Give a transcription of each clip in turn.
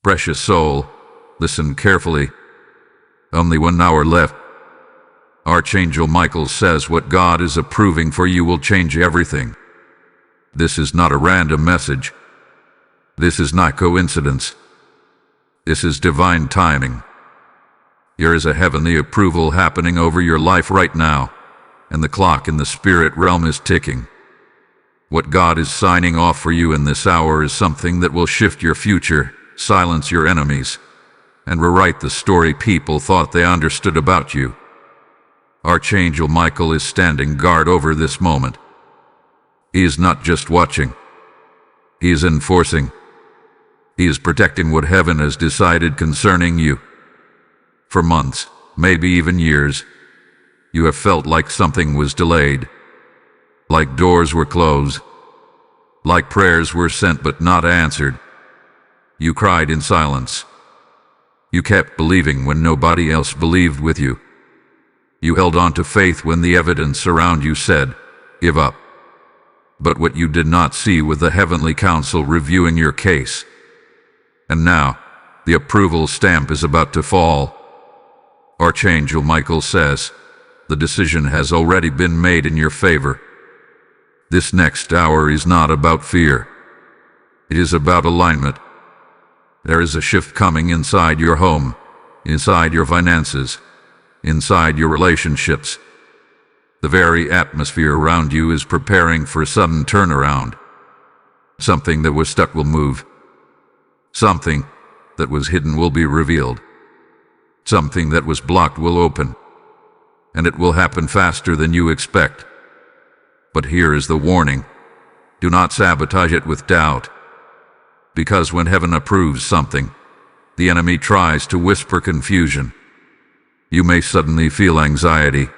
Precious soul, listen carefully. Only 1 hour left. Archangel Michael says what God is approving for you will change everything. This is not a random message. This is not coincidence. This is divine timing. There is a heavenly approval happening over your life right now, and the clock in the spirit realm is ticking. What God is signing off for you in this hour is something that will shift your future, silence your enemies, and rewrite the story people thought they understood about you. Archangel Michael is standing guard over this moment. He is not just watching. He is enforcing. He is protecting what heaven has decided concerning you. For months, maybe even years, you have felt like something was delayed, like doors were closed, like prayers were sent but not answered. You cried in silence. You kept believing when nobody else believed with you. You held on to faith when the evidence around you said, "Give up." But what you did not see was the heavenly council reviewing your case. And now, the approval stamp is about to fall. Archangel Michael says, the decision has already been made in your favor. This next hour is not about fear. It is about alignment. There is a shift coming inside your home, inside your finances, inside your relationships. The very atmosphere around you is preparing for a sudden turnaround. Something that was stuck will move. Something that was hidden will be revealed. Something that was blocked will open. And it will happen faster than you expect. But here is the warning. Do not sabotage it with doubt. Because when heaven approves something, the enemy tries to whisper confusion. You may suddenly feel anxiety.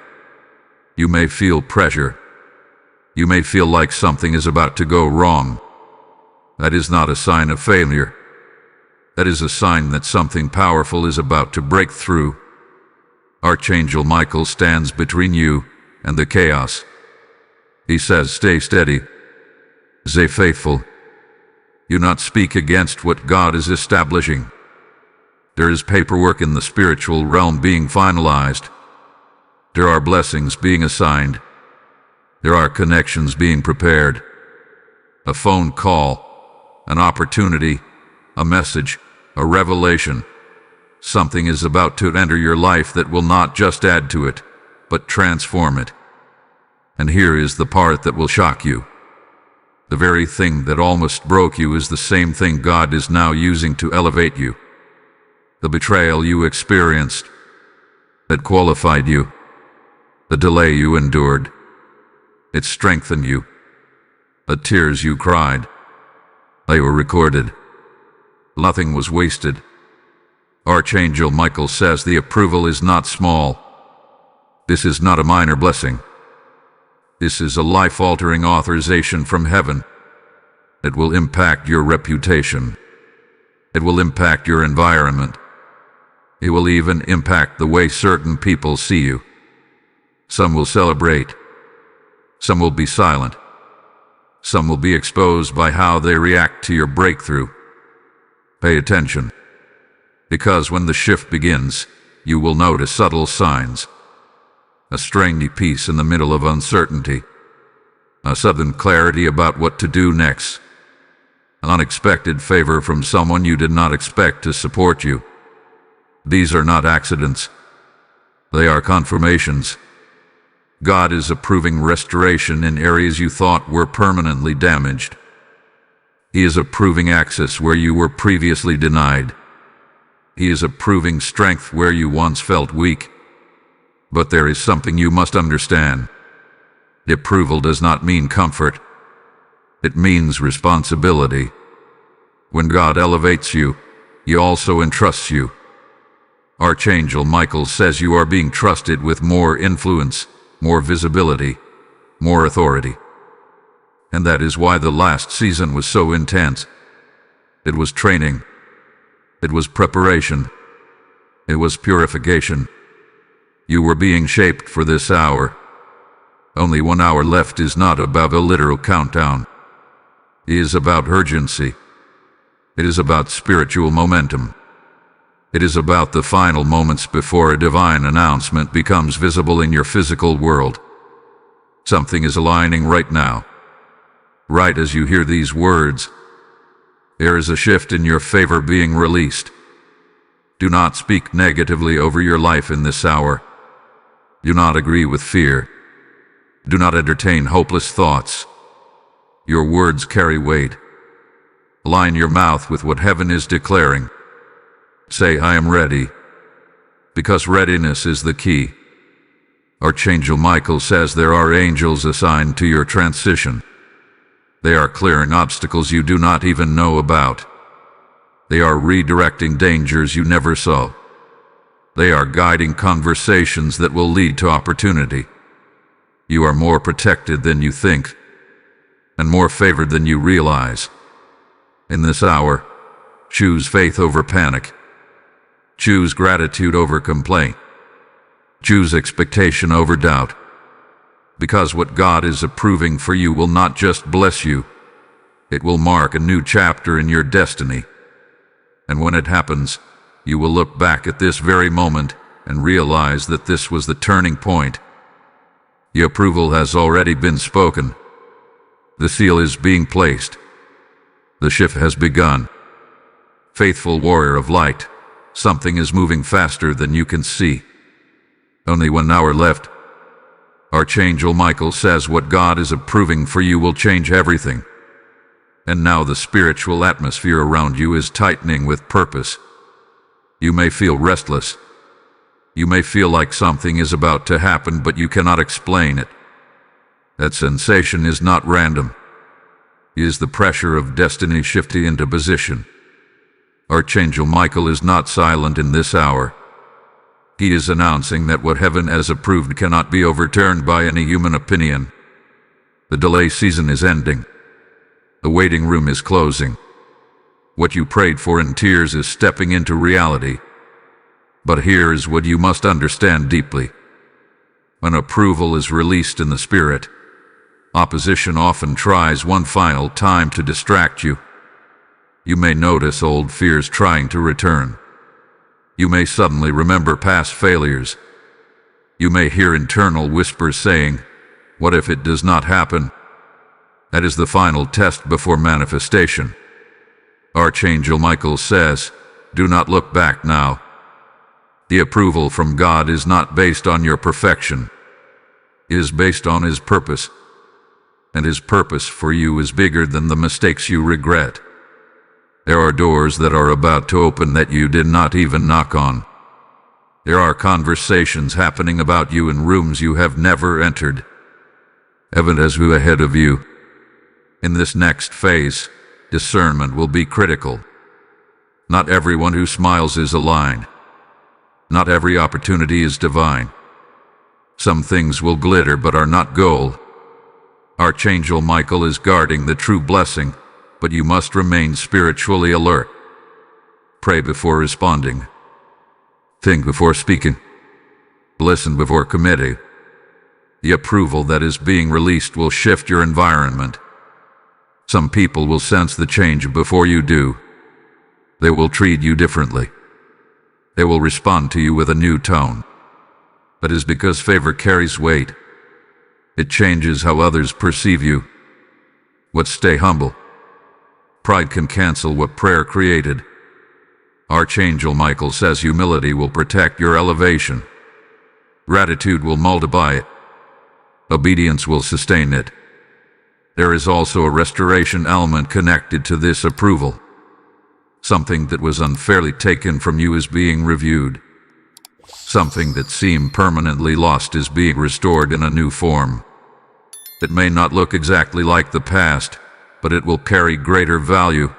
You may feel pressure. You may feel like something is about to go wrong. That is not a sign of failure. That is a sign that something powerful is about to break through. Archangel Michael stands between you and the chaos. He says, stay steady. Stay faithful. Do not speak against what God is establishing. There is paperwork in the spiritual realm being finalized. There are blessings being assigned. There are connections being prepared. A phone call, an opportunity, a message, a revelation. Something is about to enter your life that will not just add to it, but transform it. And here is the part that will shock you. The very thing that almost broke you is the same thing God is now using to elevate you. The betrayal you experienced, that qualified you. The delay you endured, it strengthened you. The tears you cried, they were recorded. Nothing was wasted. Archangel Michael says the approval is not small. This is not a minor blessing. This is a life-altering authorization from heaven. It will impact your reputation. It will impact your environment. It will even impact the way certain people see you. Some will celebrate. Some will be silent. Some will be exposed by how they react to your breakthrough. Pay attention. Because when the shift begins, you will notice subtle signs. A strange peace in the middle of uncertainty. A sudden clarity about what to do next. An unexpected favor from someone you did not expect to support you. These are not accidents. They are confirmations. God is approving restoration in areas you thought were permanently damaged. He is approving access where you were previously denied. He is approving strength where you once felt weak. But there is something you must understand. Approval does not mean comfort. It means responsibility. When God elevates you, He also entrusts you. Archangel Michael says you are being trusted with more influence, more visibility, more authority. And that is why the last season was so intense. It was training. It was preparation. It was purification. You were being shaped for this hour. Only 1 hour left is not about a literal countdown. It is about urgency. It is about spiritual momentum. It is about the final moments before a divine announcement becomes visible in your physical world. Something is aligning right now. Right as you hear these words, there is a shift in your favor being released. Do not speak negatively over your life in this hour. Do not agree with fear. Do not entertain hopeless thoughts. Your words carry weight. Align your mouth with what heaven is declaring. Say, I am ready, because readiness is the key. Archangel Michael says there are angels assigned to your transition. They are clearing obstacles you do not even know about. They are redirecting dangers you never saw. They are guiding conversations that will lead to opportunity. You are more protected than you think, and more favored than you realize. In this hour, choose faith over panic. Choose gratitude over complaint. Choose expectation over doubt. Because what God is approving for you will not just bless you, it will mark a new chapter in your destiny. And when it happens, you will look back at this very moment and realize that this was the turning point. The approval has already been spoken. The seal is being placed. The shift has begun. Faithful warrior of light, something is moving faster than you can see. Only 1 hour left. Archangel Michael says what God is approving for you will change everything. And now the spiritual atmosphere around you is tightening with purpose. You may feel restless. You may feel like something is about to happen, but you cannot explain it. That sensation is not random. It is the pressure of destiny shifting into position. Archangel Michael is not silent in this hour. He is announcing that what heaven has approved cannot be overturned by any human opinion. The delay season is ending. The waiting room is closing. What you prayed for in tears is stepping into reality. But here is what you must understand deeply. When approval is released in the spirit, opposition often tries one final time to distract you. You may notice old fears trying to return. You may suddenly remember past failures. You may hear internal whispers saying, "What if it does not happen?" That is the final test before manifestation. Archangel Michael says, do not look back now. The approval from God is not based on your perfection. It is based on His purpose. And His purpose for you is bigger than the mistakes you regret. There are doors that are about to open that you did not even knock on. There are conversations happening about you in rooms you have never entered. Heaven has you ahead of you. In this next phase, discernment will be critical. Not everyone who smiles is aligned. Not every opportunity is divine. Some things will glitter but are not gold. Archangel Michael is guarding the true blessing, but you must remain spiritually alert. Pray before responding. Think before speaking. Listen before committing. The approval that is being released will shift your environment. Some people will sense the change before you do. They will treat you differently. They will respond to you with a new tone. That is because favor carries weight. It changes how others perceive you. Stay humble. Pride can cancel what prayer created. Archangel Michael says humility will protect your elevation. Gratitude will multiply it. Obedience will sustain it. There is also a restoration element connected to this approval. Something that was unfairly taken from you is being reviewed. Something that seemed permanently lost is being restored in a new form. It may not look exactly like the past, but it will carry greater value.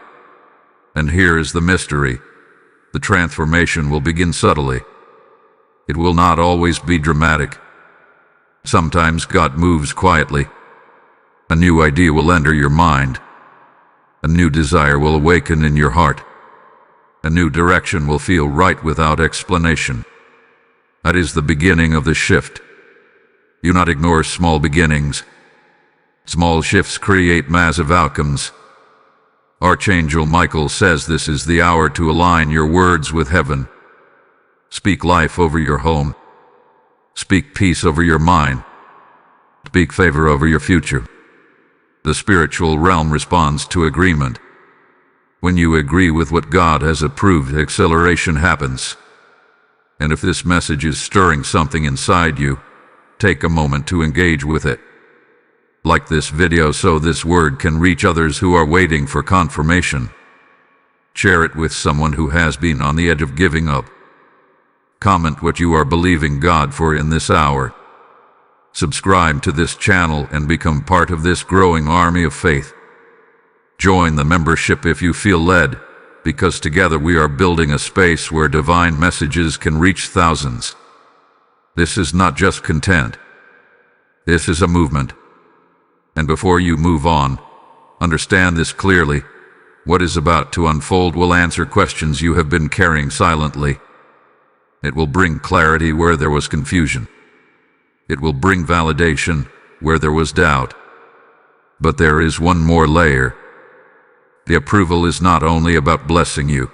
And here is the mystery. The transformation will begin subtly. It will not always be dramatic. Sometimes God moves quietly. A new idea will enter your mind. A new desire will awaken in your heart. A new direction will feel right without explanation. That is the beginning of the shift. Do not ignore small beginnings. Small shifts create massive outcomes. Archangel Michael says this is the hour to align your words with heaven. Speak life over your home. Speak peace over your mind. Speak favor over your future. The spiritual realm responds to agreement. When you agree with what God has approved, acceleration happens. And if this message is stirring something inside you, take a moment to engage with it. Like this video so this word can reach others who are waiting for confirmation. Share it with someone who has been on the edge of giving up. Comment what you are believing God for in this hour. Subscribe to this channel and become part of this growing army of faith. Join the membership if you feel led, because together we are building a space where divine messages can reach thousands. This is not just content. This is a movement. And before you move on, understand this clearly. What is about to unfold will answer questions you have been carrying silently. It will bring clarity where there was confusion. It will bring validation where there was doubt. But there is one more layer. The approval is not only about blessing you.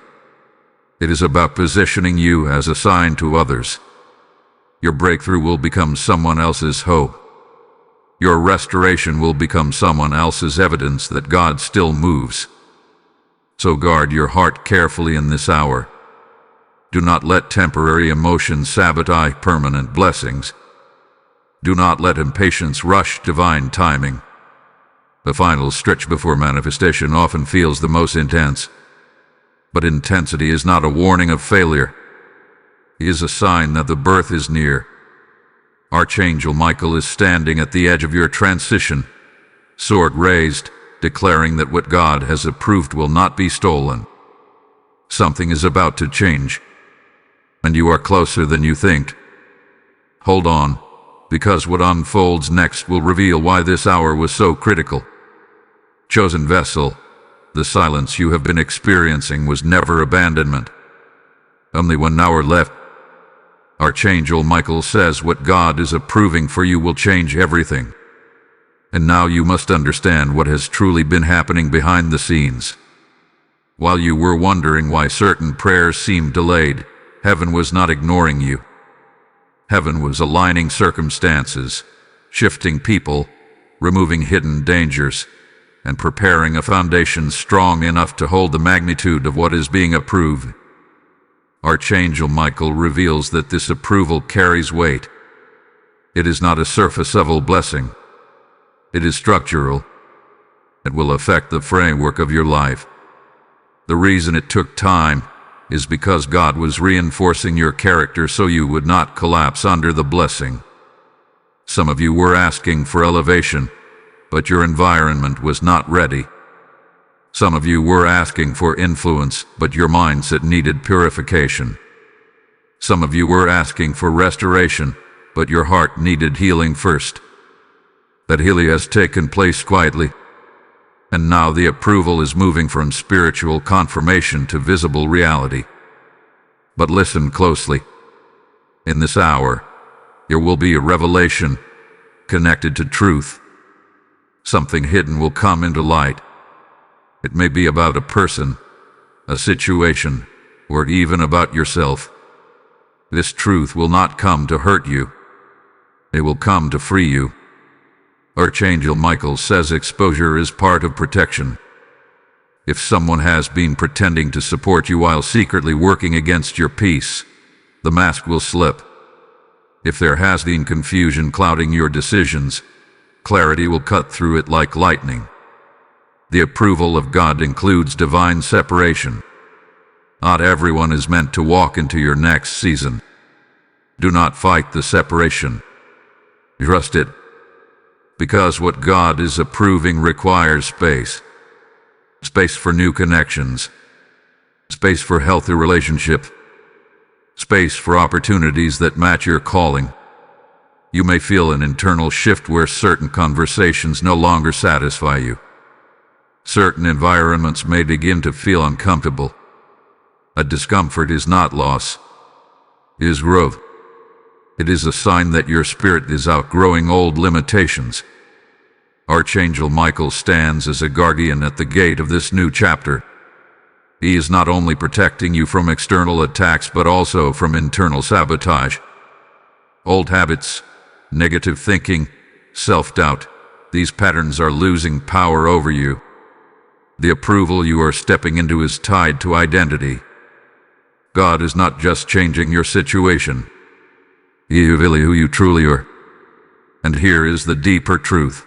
It is about positioning you as a sign to others. Your breakthrough will become someone else's hope. Your restoration will become someone else's evidence that God still moves. So guard your heart carefully in this hour. Do not let temporary emotions sabotage permanent blessings. Do not let impatience rush divine timing. The final stretch before manifestation often feels the most intense. But intensity is not a warning of failure. It is a sign that the birth is near. Archangel Michael is standing at the edge of your transition, sword raised, declaring that what God has approved will not be stolen. Something is about to change, and you are closer than you think. Hold on, because what unfolds next will reveal why this hour was so critical. Chosen vessel, the silence you have been experiencing was never abandonment. Only 1 hour left. Archangel Michael says what God is approving for you will change everything. And now you must understand what has truly been happening behind the scenes. While you were wondering why certain prayers seemed delayed, heaven was not ignoring you. Heaven was aligning circumstances, shifting people, removing hidden dangers, and preparing a foundation strong enough to hold the magnitude of what is being approved. Archangel Michael reveals that this approval carries weight. It is not a surface-level blessing. It is structural. It will affect the framework of your life. The reason it took time is because God was reinforcing your character so you would not collapse under the blessing. Some of you were asking for elevation, but your environment was not ready. Some of you were asking for influence, but your mindset needed purification. Some of you were asking for restoration, but your heart needed healing first. That healing has taken place quietly, and now the approval is moving from spiritual confirmation to visible reality. But listen closely. In this hour, there will be a revelation connected to truth. Something hidden will come into light. It may be about a person, a situation, or even about yourself. This truth will not come to hurt you. It will come to free you. Archangel Michael says exposure is part of protection. If someone has been pretending to support you while secretly working against your peace, the mask will slip. If there has been confusion clouding your decisions, clarity will cut through it like lightning. The approval of God includes divine separation. Not everyone is meant to walk into your next season. Do not fight the separation. Trust it. Because what God is approving requires space. Space for new connections. Space for healthy relationships. Space for opportunities that match your calling. You may feel an internal shift where certain conversations no longer satisfy you. Certain environments may begin to feel uncomfortable. A discomfort is not loss. It is growth. It is a sign that your spirit is outgrowing old limitations. Archangel Michael stands as a guardian at the gate of this new chapter. He is not only protecting you from external attacks but also from internal sabotage. Old habits, negative thinking, self-doubt, these patterns are losing power over you. The approval you are stepping into is tied to identity. God is not just changing your situation. He is revealing who you truly are. And here is the deeper truth.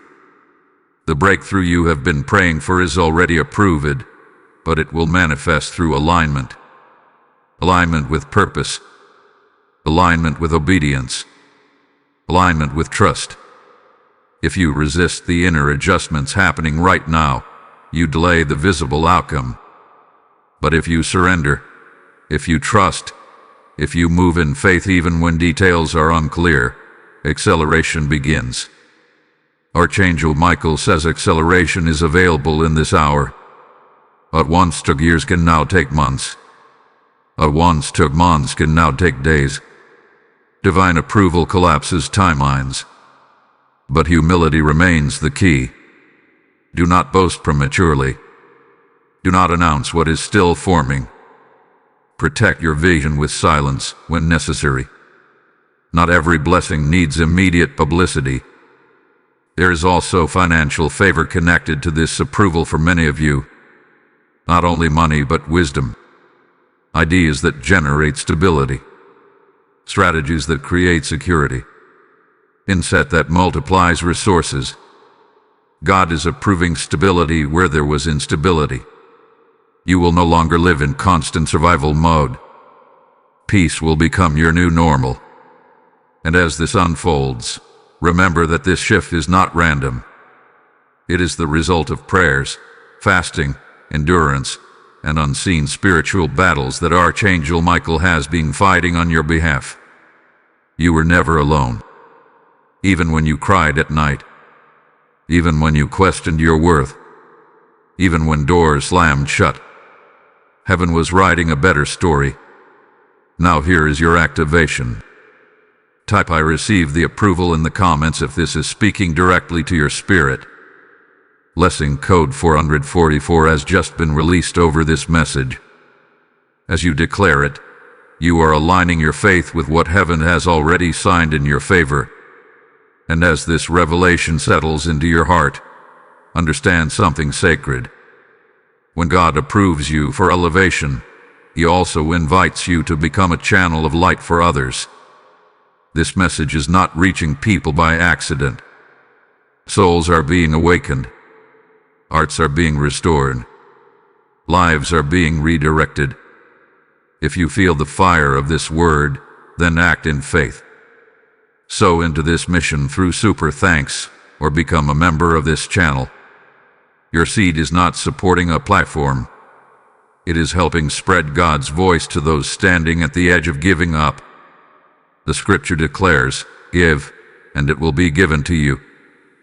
The breakthrough you have been praying for is already approved, but it will manifest through alignment. Alignment with purpose. Alignment with obedience. Alignment with trust. If you resist the inner adjustments happening right now, you delay the visible outcome. But if you surrender, if you trust, if you move in faith even when details are unclear, acceleration begins. Archangel Michael says acceleration is available in this hour. What once took years can now take months. What once took months can now take days. Divine approval collapses timelines. But humility remains the key. Do not boast prematurely. Do not announce what is still forming. Protect your vision with silence when necessary. Not every blessing needs immediate publicity. There is also financial favor connected to this approval for many of you. Not only money but wisdom. Ideas that generate stability. Strategies that create security. Insight that multiplies resources. God is approving stability where there was instability. You will no longer live in constant survival mode. Peace will become your new normal. And as this unfolds, remember that this shift is not random. It is the result of prayers, fasting, endurance, and unseen spiritual battles that Archangel Michael has been fighting on your behalf. You were never alone. Even when you cried at night. Even when you questioned your worth. Even when doors slammed shut. Heaven was writing a better story. Now here is your activation. Type "I receive the approval" in the comments if this is speaking directly to your spirit. Blessing code 444 has just been released over this message. As you declare it, you are aligning your faith with what heaven has already signed in your favor. And as this revelation settles into your heart, understand something sacred. When God approves you for elevation, He also invites you to become a channel of light for others. This message is not reaching people by accident. Souls are being awakened. Hearts are being restored. Lives are being redirected. If you feel the fire of this word, then act in faith. Sow into this mission through super thanks or become a member of this channel. Your seed is not supporting a platform. It is helping spread God's voice to those standing at the edge of giving up. The scripture declares, "Give, and it will be given to you.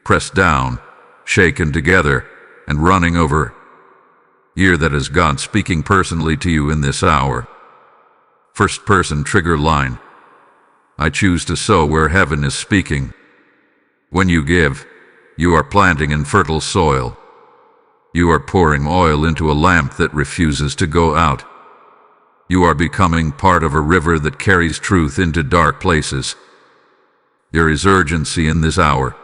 Pressed down, shaken together, and running over." Hear that as God speaking personally to you in this hour. First person trigger line. I choose to sow where heaven is speaking. When you give, you are planting in fertile soil. You are pouring oil into a lamp that refuses to go out. You are becoming part of a river that carries truth into dark places. There is urgency in this hour.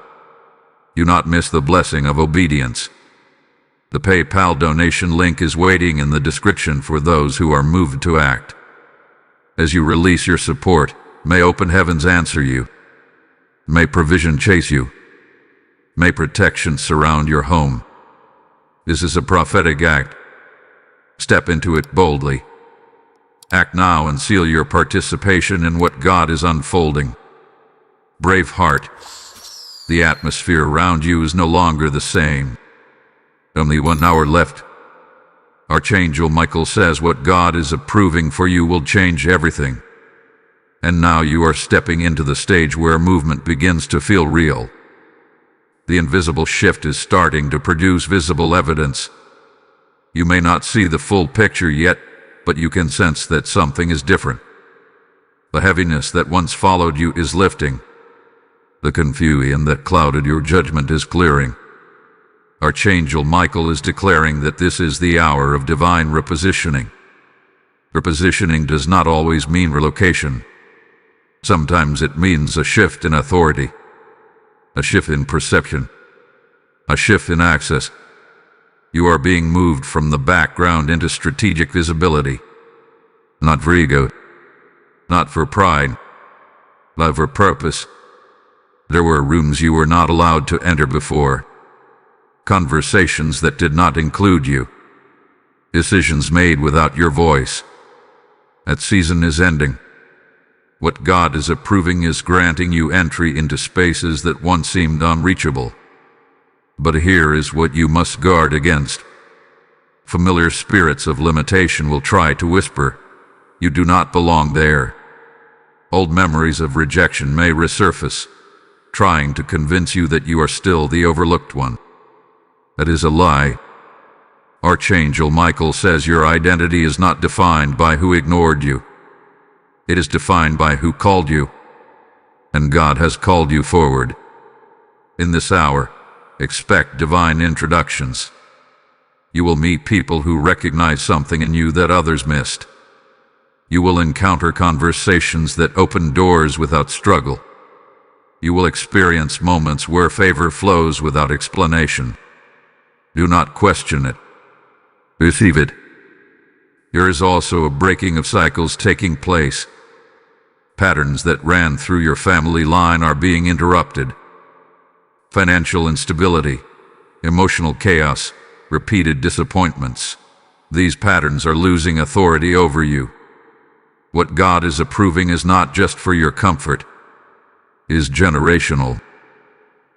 Do not miss the blessing of obedience. The PayPal donation link is waiting in the description for those who are moved to act. As you release your support, may open heavens answer you. May provision chase you. May protection surround your home. This is a prophetic act. Step into it boldly. Act now and seal your participation in what God is unfolding. Brave heart. The atmosphere around you is no longer the same. Only 1 hour left. Archangel Michael says what God is approving for you will change everything. And now you are stepping into the stage where movement begins to feel real. The invisible shift is starting to produce visible evidence. You may not see the full picture yet, but you can sense that something is different. The heaviness that once followed you is lifting. The confusion that clouded your judgment is clearing. Archangel Michael is declaring that this is the hour of divine repositioning. Repositioning does not always mean relocation. Sometimes it means a shift in authority, a shift in perception, a shift in access. You are being moved from the background into strategic visibility, not for ego, not for pride, but for purpose. There were rooms you were not allowed to enter before, conversations that did not include you, decisions made without your voice. That season is ending. What God is approving is granting you entry into spaces that once seemed unreachable. But here is what you must guard against. Familiar spirits of limitation will try to whisper, "You do not belong there." Old memories of rejection may resurface, trying to convince you that you are still the overlooked one. That is a lie. Archangel Michael says your identity is not defined by who ignored you. It is defined by who called you, and God has called you forward. In this hour, expect divine introductions. You will meet people who recognize something in you that others missed. You will encounter conversations that open doors without struggle. You will experience moments where favor flows without explanation. Do not question it. Receive it. There is also a breaking of cycles taking place. Patterns that ran through your family line are being interrupted. Financial instability, emotional chaos, repeated disappointments. These patterns are losing authority over you. What God is approving is not just for your comfort, it is generational.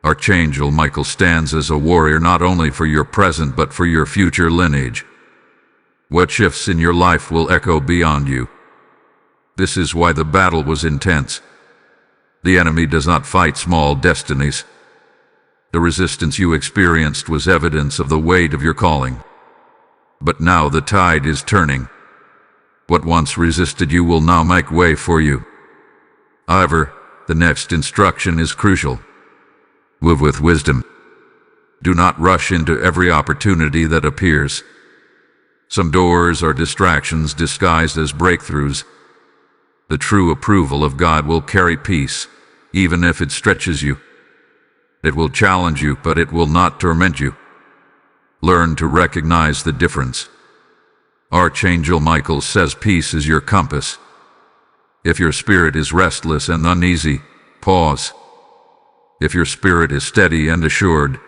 Archangel Michael stands as a warrior not only for your present but for your future lineage. What shifts in your life will echo beyond you. This is why the battle was intense. The enemy does not fight small destinies. The resistance you experienced was evidence of the weight of your calling. But now the tide is turning. What once resisted you will now make way for you. However, the next instruction is crucial. Move with wisdom. Do not rush into every opportunity that appears. Some doors are distractions disguised as breakthroughs. The true approval of God will carry peace, even if it stretches you. It will challenge you, but it will not torment you. Learn to recognize the difference. Archangel Michael says peace is your compass. If your spirit is restless and uneasy, pause. If your spirit is steady and assured,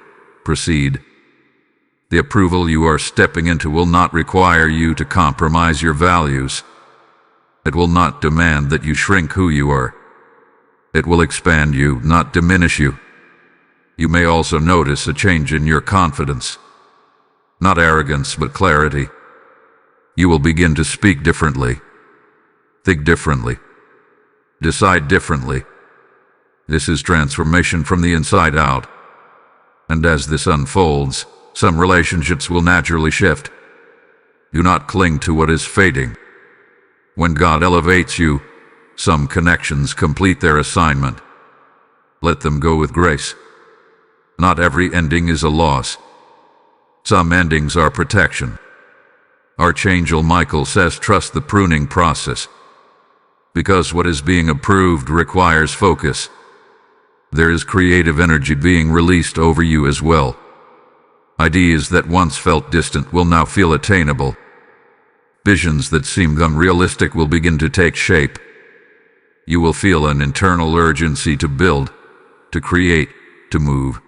proceed. The approval you are stepping into will not require you to compromise your values. It will not demand that you shrink who you are. It will expand you, not diminish you. You may also notice a change in your confidence. Not arrogance, but clarity. You will begin to speak differently, think differently, decide differently. This is transformation from the inside out. And as this unfolds, some relationships will naturally shift. Do not cling to what is fading. When God elevates you, some connections complete their assignment. Let them go with grace. Not every ending is a loss. Some endings are protection. Archangel Michael says trust the pruning process. Because what is being approved requires focus. There is creative energy being released over you as well. Ideas that once felt distant will now feel attainable. Visions that seemed unrealistic will begin to take shape. You will feel an internal urgency to build, to create, to move.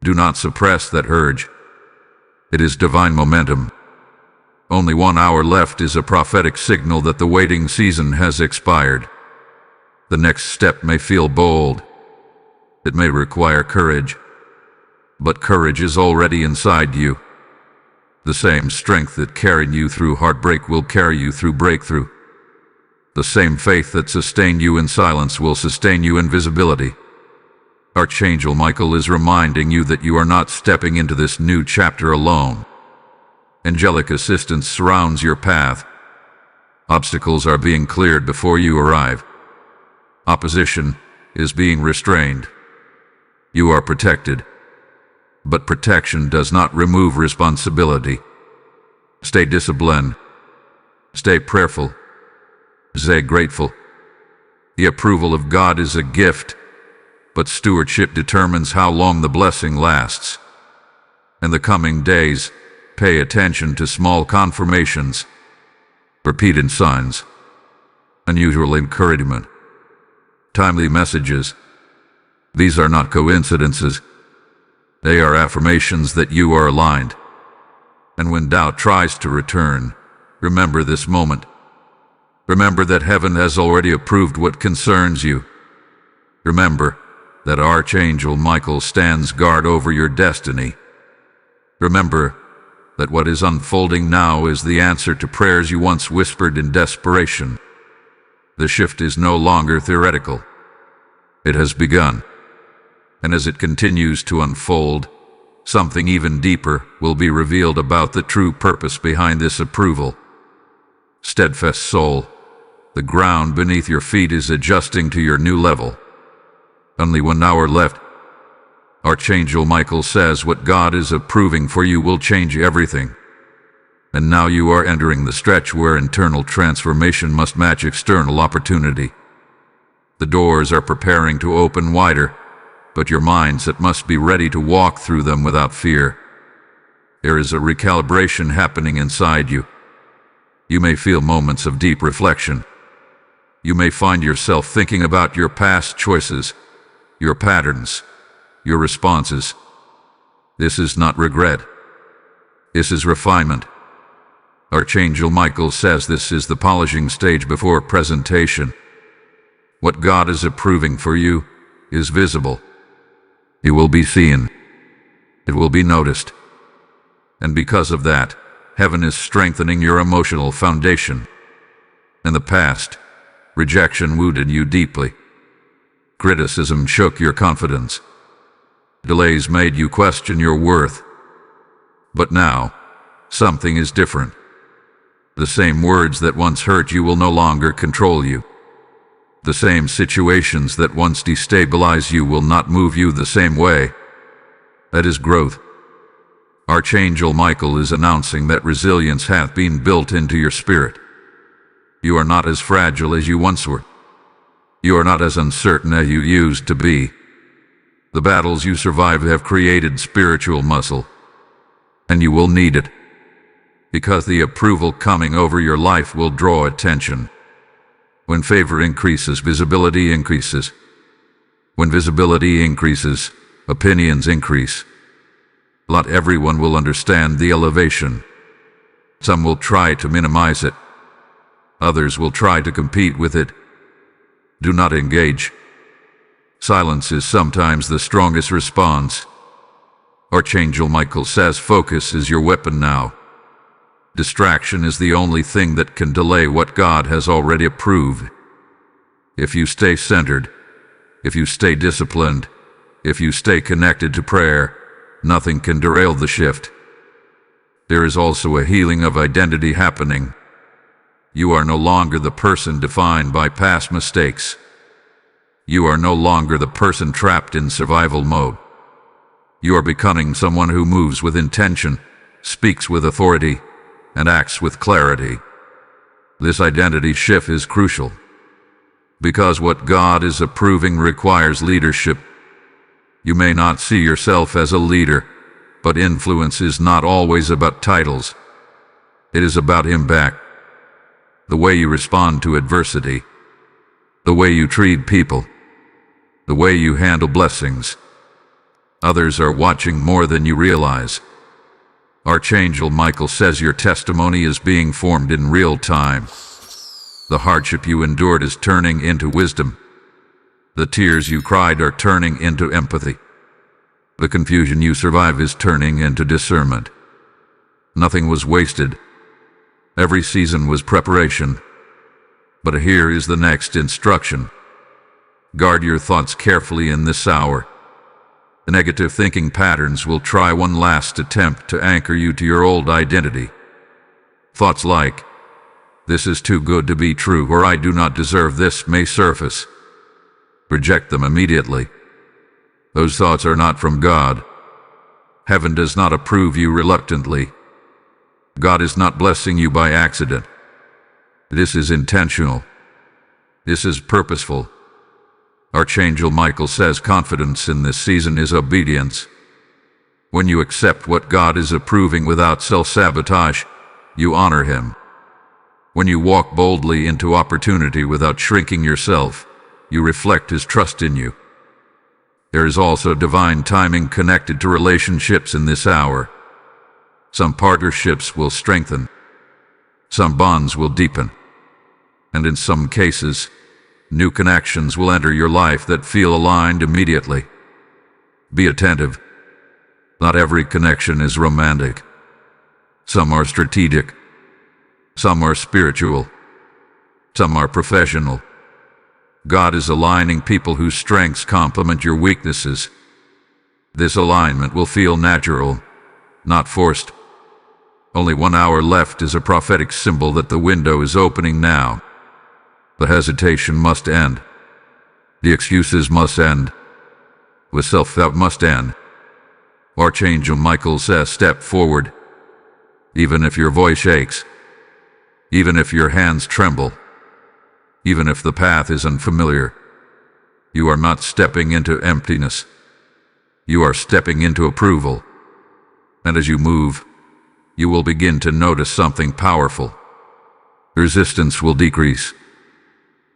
Do not suppress that urge. It is divine momentum. Only 1 hour left is a prophetic signal that the waiting season has expired. The next step may feel bold. It may require courage. But courage is already inside you. The same strength that carried you through heartbreak will carry you through breakthrough. The same faith that sustained you in silence will sustain you in visibility. Archangel Michael is reminding you that you are not stepping into this new chapter alone. Angelic assistance surrounds your path. Obstacles are being cleared before you arrive. Opposition is being restrained. You are protected. But protection does not remove responsibility. Stay disciplined. Stay prayerful. Stay grateful. The approval of God is a gift, but stewardship determines how long the blessing lasts. In the coming days, pay attention to small confirmations, repeated signs, unusual encouragement, timely messages. These are not coincidences. They are affirmations that you are aligned. And when doubt tries to return, remember this moment. Remember that heaven has already approved what concerns you. Remember that Archangel Michael stands guard over your destiny. Remember that what is unfolding now is the answer to prayers you once whispered in desperation. The shift is no longer theoretical. It has begun. And as it continues to unfold, something even deeper will be revealed about the true purpose behind this approval. Steadfast soul, the ground beneath your feet is adjusting to your new level. Only 1 hour left. Archangel Michael says what God is approving for you will change everything. And now you are entering the stretch where internal transformation must match external opportunity. The doors are preparing to open wider, but your mindset must be ready to walk through them without fear. There is a recalibration happening inside you. You may feel moments of deep reflection. You may find yourself thinking about your past choices, your patterns, your responses. This is not regret. This is refinement. Archangel Michael says this is the polishing stage before presentation. What God is approving for you is visible. It will be seen. It will be noticed. And because of that, heaven is strengthening your emotional foundation. In the past, rejection wounded you deeply. Criticism shook your confidence. Delays made you question your worth. But now, something is different. The same words that once hurt you will no longer control you. The same situations that once destabilized you will not move you the same way. That is growth. Archangel Michael is announcing that resilience hath been built into your spirit. You are not as fragile as you once were. You are not as uncertain as you used to be. The battles you survived have created spiritual muscle, and you will need it, because the approval coming over your life will draw attention. When favor increases, visibility increases. When visibility increases, opinions increase. Not everyone will understand the elevation. Some will try to minimize it. Others will try to compete with it. Do not engage. Silence is sometimes the strongest response. Archangel Michael says focus is your weapon now. Distraction is the only thing that can delay what God has already approved. If you stay centered, if you stay disciplined, if you stay connected to prayer, nothing can derail the shift. There is also a healing of identity happening. You are no longer the person defined by past mistakes. You are no longer the person trapped in survival mode. You are becoming someone who moves with intention, speaks with authority, and acts with clarity. This identity shift is crucial, because what God is approving requires leadership. You may not see yourself as a leader, but influence is not always about titles. It is about impact. The way you respond to adversity, the way you treat people, the way you handle blessings. Others are watching more than you realize. Archangel Michael says your testimony is being formed in real time. The hardship you endured is turning into wisdom. The tears you cried are turning into empathy. The confusion you survive is turning into discernment. Nothing was wasted. Every season was preparation. But here is the next instruction. Guard your thoughts carefully in this hour. The negative thinking patterns will try one last attempt to anchor you to your old identity. Thoughts like, "This is too good to be true," or "I do not deserve this," may surface. Reject them immediately. Those thoughts are not from God. Heaven does not approve you reluctantly. God is not blessing you by accident. This is intentional. This is purposeful. Archangel Michael says confidence in this season is obedience. When you accept what God is approving without self-sabotage, you honor Him. When you walk boldly into opportunity without shrinking yourself, you reflect His trust in you. There is also divine timing connected to relationships in this hour. Some partnerships will strengthen. Some bonds will deepen. And in some cases, new connections will enter your life that feel aligned immediately. Be attentive. Not every connection is romantic. Some are strategic. Some are spiritual. Some are professional. God is aligning people whose strengths complement your weaknesses. This alignment will feel natural, not forced. Only 1 hour left is a prophetic symbol that the window is opening now. The hesitation must end. The excuses must end. The self-doubt must end. Archangel Michael says, step forward. Even if your voice shakes. Even if your hands tremble. Even if the path is unfamiliar. You are not stepping into emptiness. You are stepping into approval. And as you move, you will begin to notice something powerful. Resistance will decrease.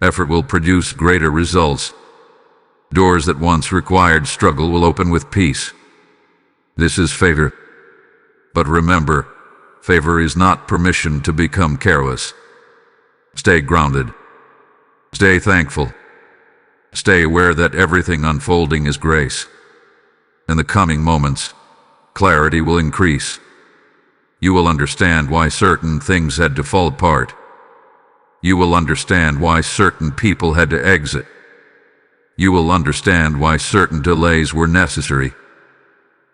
Effort will produce greater results. Doors that once required struggle will open with peace. This is favor. But remember, favor is not permission to become careless. Stay grounded. Stay thankful. Stay aware that everything unfolding is grace. In the coming moments, clarity will increase. You will understand why certain things had to fall apart. You will understand why certain people had to exit. You will understand why certain delays were necessary.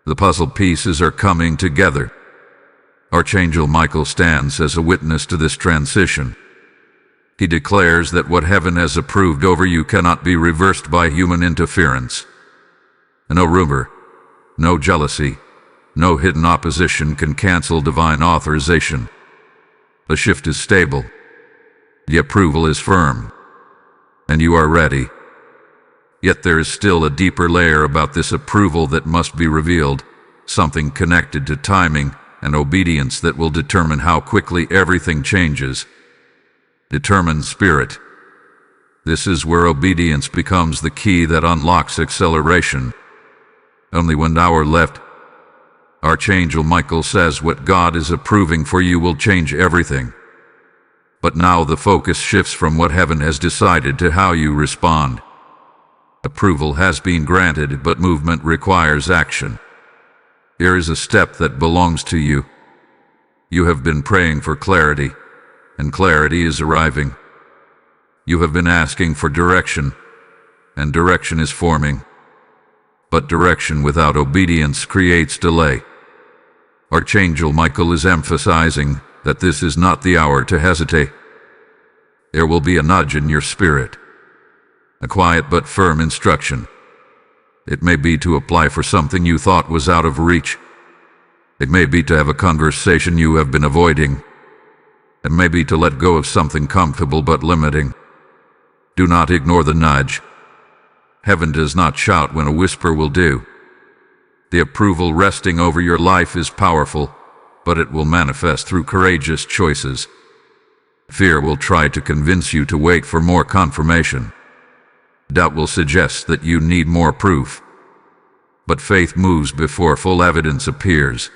The puzzle pieces are coming together. Archangel Michael stands as a witness to this transition. He declares that what heaven has approved over you cannot be reversed by human interference. No rumor, no jealousy, no hidden opposition can cancel divine authorization. The shift is stable. The approval is firm. And you are ready. Yet there is still a deeper layer about this approval that must be revealed, something connected to timing and obedience that will determine how quickly everything changes. Determined spirit. This is where obedience becomes the key that unlocks acceleration. Only 1 hour left. Archangel Michael says what God is approving for you will change everything. But now the focus shifts from what heaven has decided to how you respond. Approval has been granted, but movement requires action. Here is a step that belongs to you. You have been praying for clarity, and clarity is arriving. You have been asking for direction, and direction is forming. But direction without obedience creates delay. Archangel Michael is emphasizing that this is not the hour to hesitate. There will be a nudge in your spirit, a quiet but firm instruction. It may be to apply for something you thought was out of reach. It may be to have a conversation you have been avoiding. It may be to let go of something comfortable but limiting. Do not ignore the nudge. Heaven does not shout when a whisper will do. The approval resting over your life is powerful, but it will manifest through courageous choices. Fear will try to convince you to wait for more confirmation. Doubt will suggest that you need more proof. But faith moves before full evidence appears.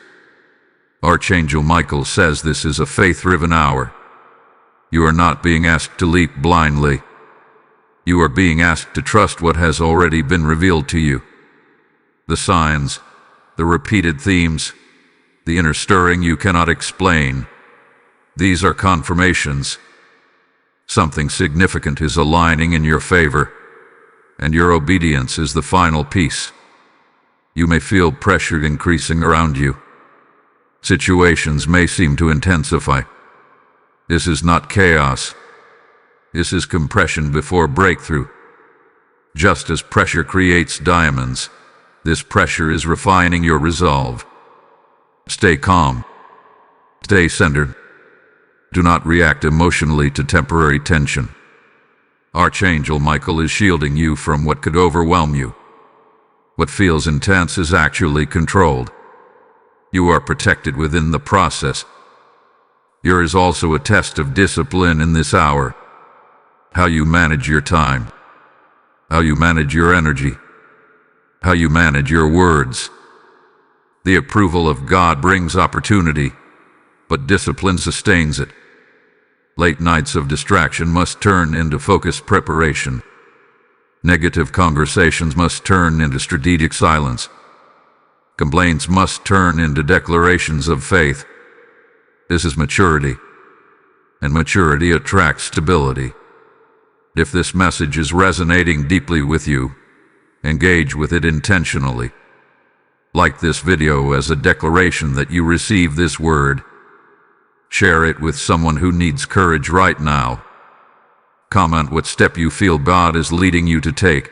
Archangel Michael says this is a faith-driven hour. You are not being asked to leap blindly. You are being asked to trust what has already been revealed to you. The signs, the repeated themes, the inner stirring you cannot explain. These are confirmations. Something significant is aligning in your favor, and your obedience is the final piece. You may feel pressure increasing around you. Situations may seem to intensify. This is not chaos. This is compression before breakthrough. Just as pressure creates diamonds, this pressure is refining your resolve. Stay calm. Stay centered. Do not react emotionally to temporary tension. Archangel Michael is shielding you from what could overwhelm you. What feels intense is actually controlled. You are protected within the process. Here is also a test of discipline in this hour. How you manage your time. How you manage your energy. How you manage your words. The approval of God brings opportunity, but discipline sustains it. Late nights of distraction must turn into focused preparation. Negative conversations must turn into strategic silence. Complaints must turn into declarations of faith. This is maturity, and maturity attracts stability. If this message is resonating deeply with you, engage with it intentionally. Like this video as a declaration that you receive this word. Share it with someone who needs courage right now. Comment what step you feel God is leading you to take.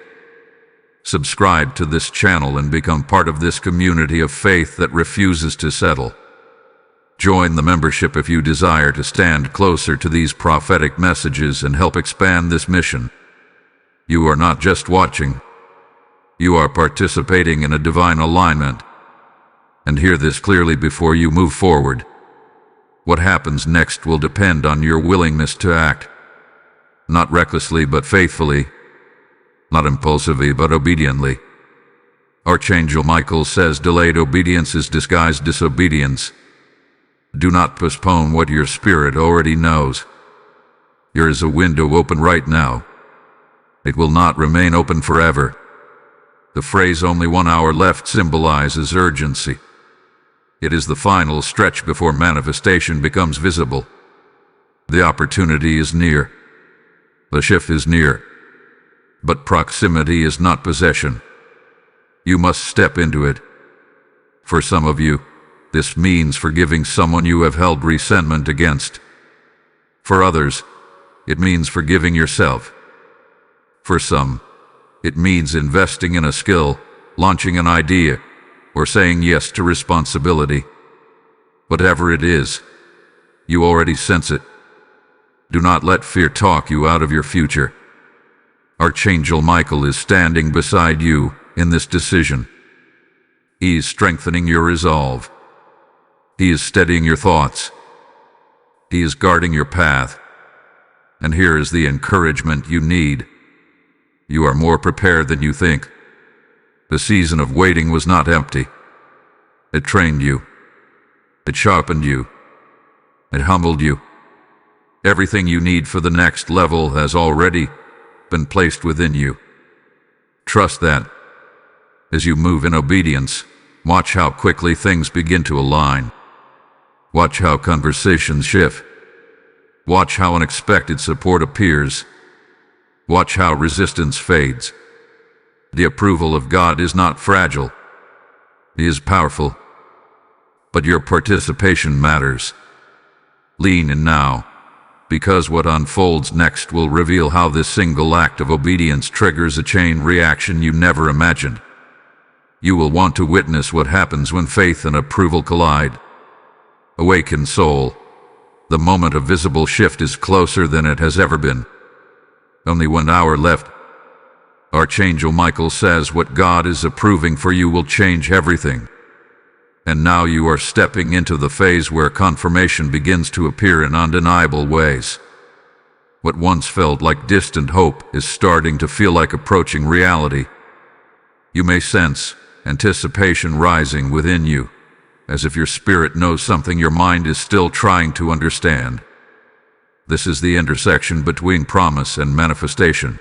Subscribe to this channel and become part of this community of faith that refuses to settle. Join the membership if you desire to stand closer to these prophetic messages and help expand this mission. You are not just watching. You are participating in a divine alignment. And hear this clearly before you move forward. What happens next will depend on your willingness to act. Not recklessly but faithfully. Not impulsively but obediently. Archangel Michael says delayed obedience is disguised disobedience. Do not postpone what your spirit already knows. Here is a window open right now. It will not remain open forever. The phrase "only 1 hour left" symbolizes urgency. It is the final stretch before manifestation becomes visible. The opportunity is near. The shift is near. But proximity is not possession. You must step into it. For some of you, this means forgiving someone you have held resentment against. For others, it means forgiving yourself. For some, it means investing in a skill, launching an idea, or saying yes to responsibility. Whatever it is, you already sense it. Do not let fear talk you out of your future. Archangel Michael is standing beside you in this decision. He is strengthening your resolve. He is steadying your thoughts. He is guarding your path. And here is the encouragement you need. You are more prepared than you think. The season of waiting was not empty. It trained you. It sharpened you. It humbled you. Everything you need for the next level has already been placed within you. Trust that. As you move in obedience, watch how quickly things begin to align. Watch how conversations shift. Watch how unexpected support appears. Watch how resistance fades. The approval of God is not fragile. He is powerful. But your participation matters. Lean in now, because what unfolds next will reveal how this single act of obedience triggers a chain reaction you never imagined. You will want to witness what happens when faith and approval collide. Awaken, soul. The moment of visible shift is closer than it has ever been. Only 1 hour left. Archangel Michael says what God is approving for you will change everything. And now you are stepping into the phase where confirmation begins to appear in undeniable ways. What once felt like distant hope is starting to feel like approaching reality. You may sense anticipation rising within you, as if your spirit knows something your mind is still trying to understand. This is the intersection between promise and manifestation.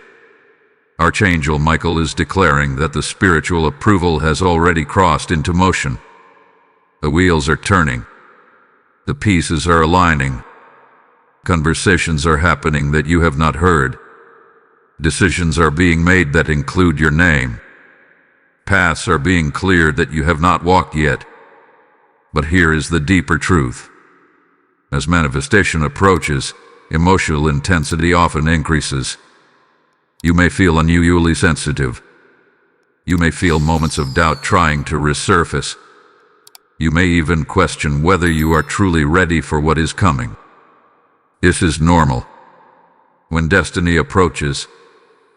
Archangel Michael is declaring that the spiritual approval has already crossed into motion. The wheels are turning. The pieces are aligning. Conversations are happening that you have not heard. Decisions are being made that include your name. Paths are being cleared that you have not walked yet. But here is the deeper truth. As manifestation approaches, emotional intensity often increases. You may feel unusually sensitive. You may feel moments of doubt trying to resurface. You may even question whether you are truly ready for what is coming. This is normal. When destiny approaches,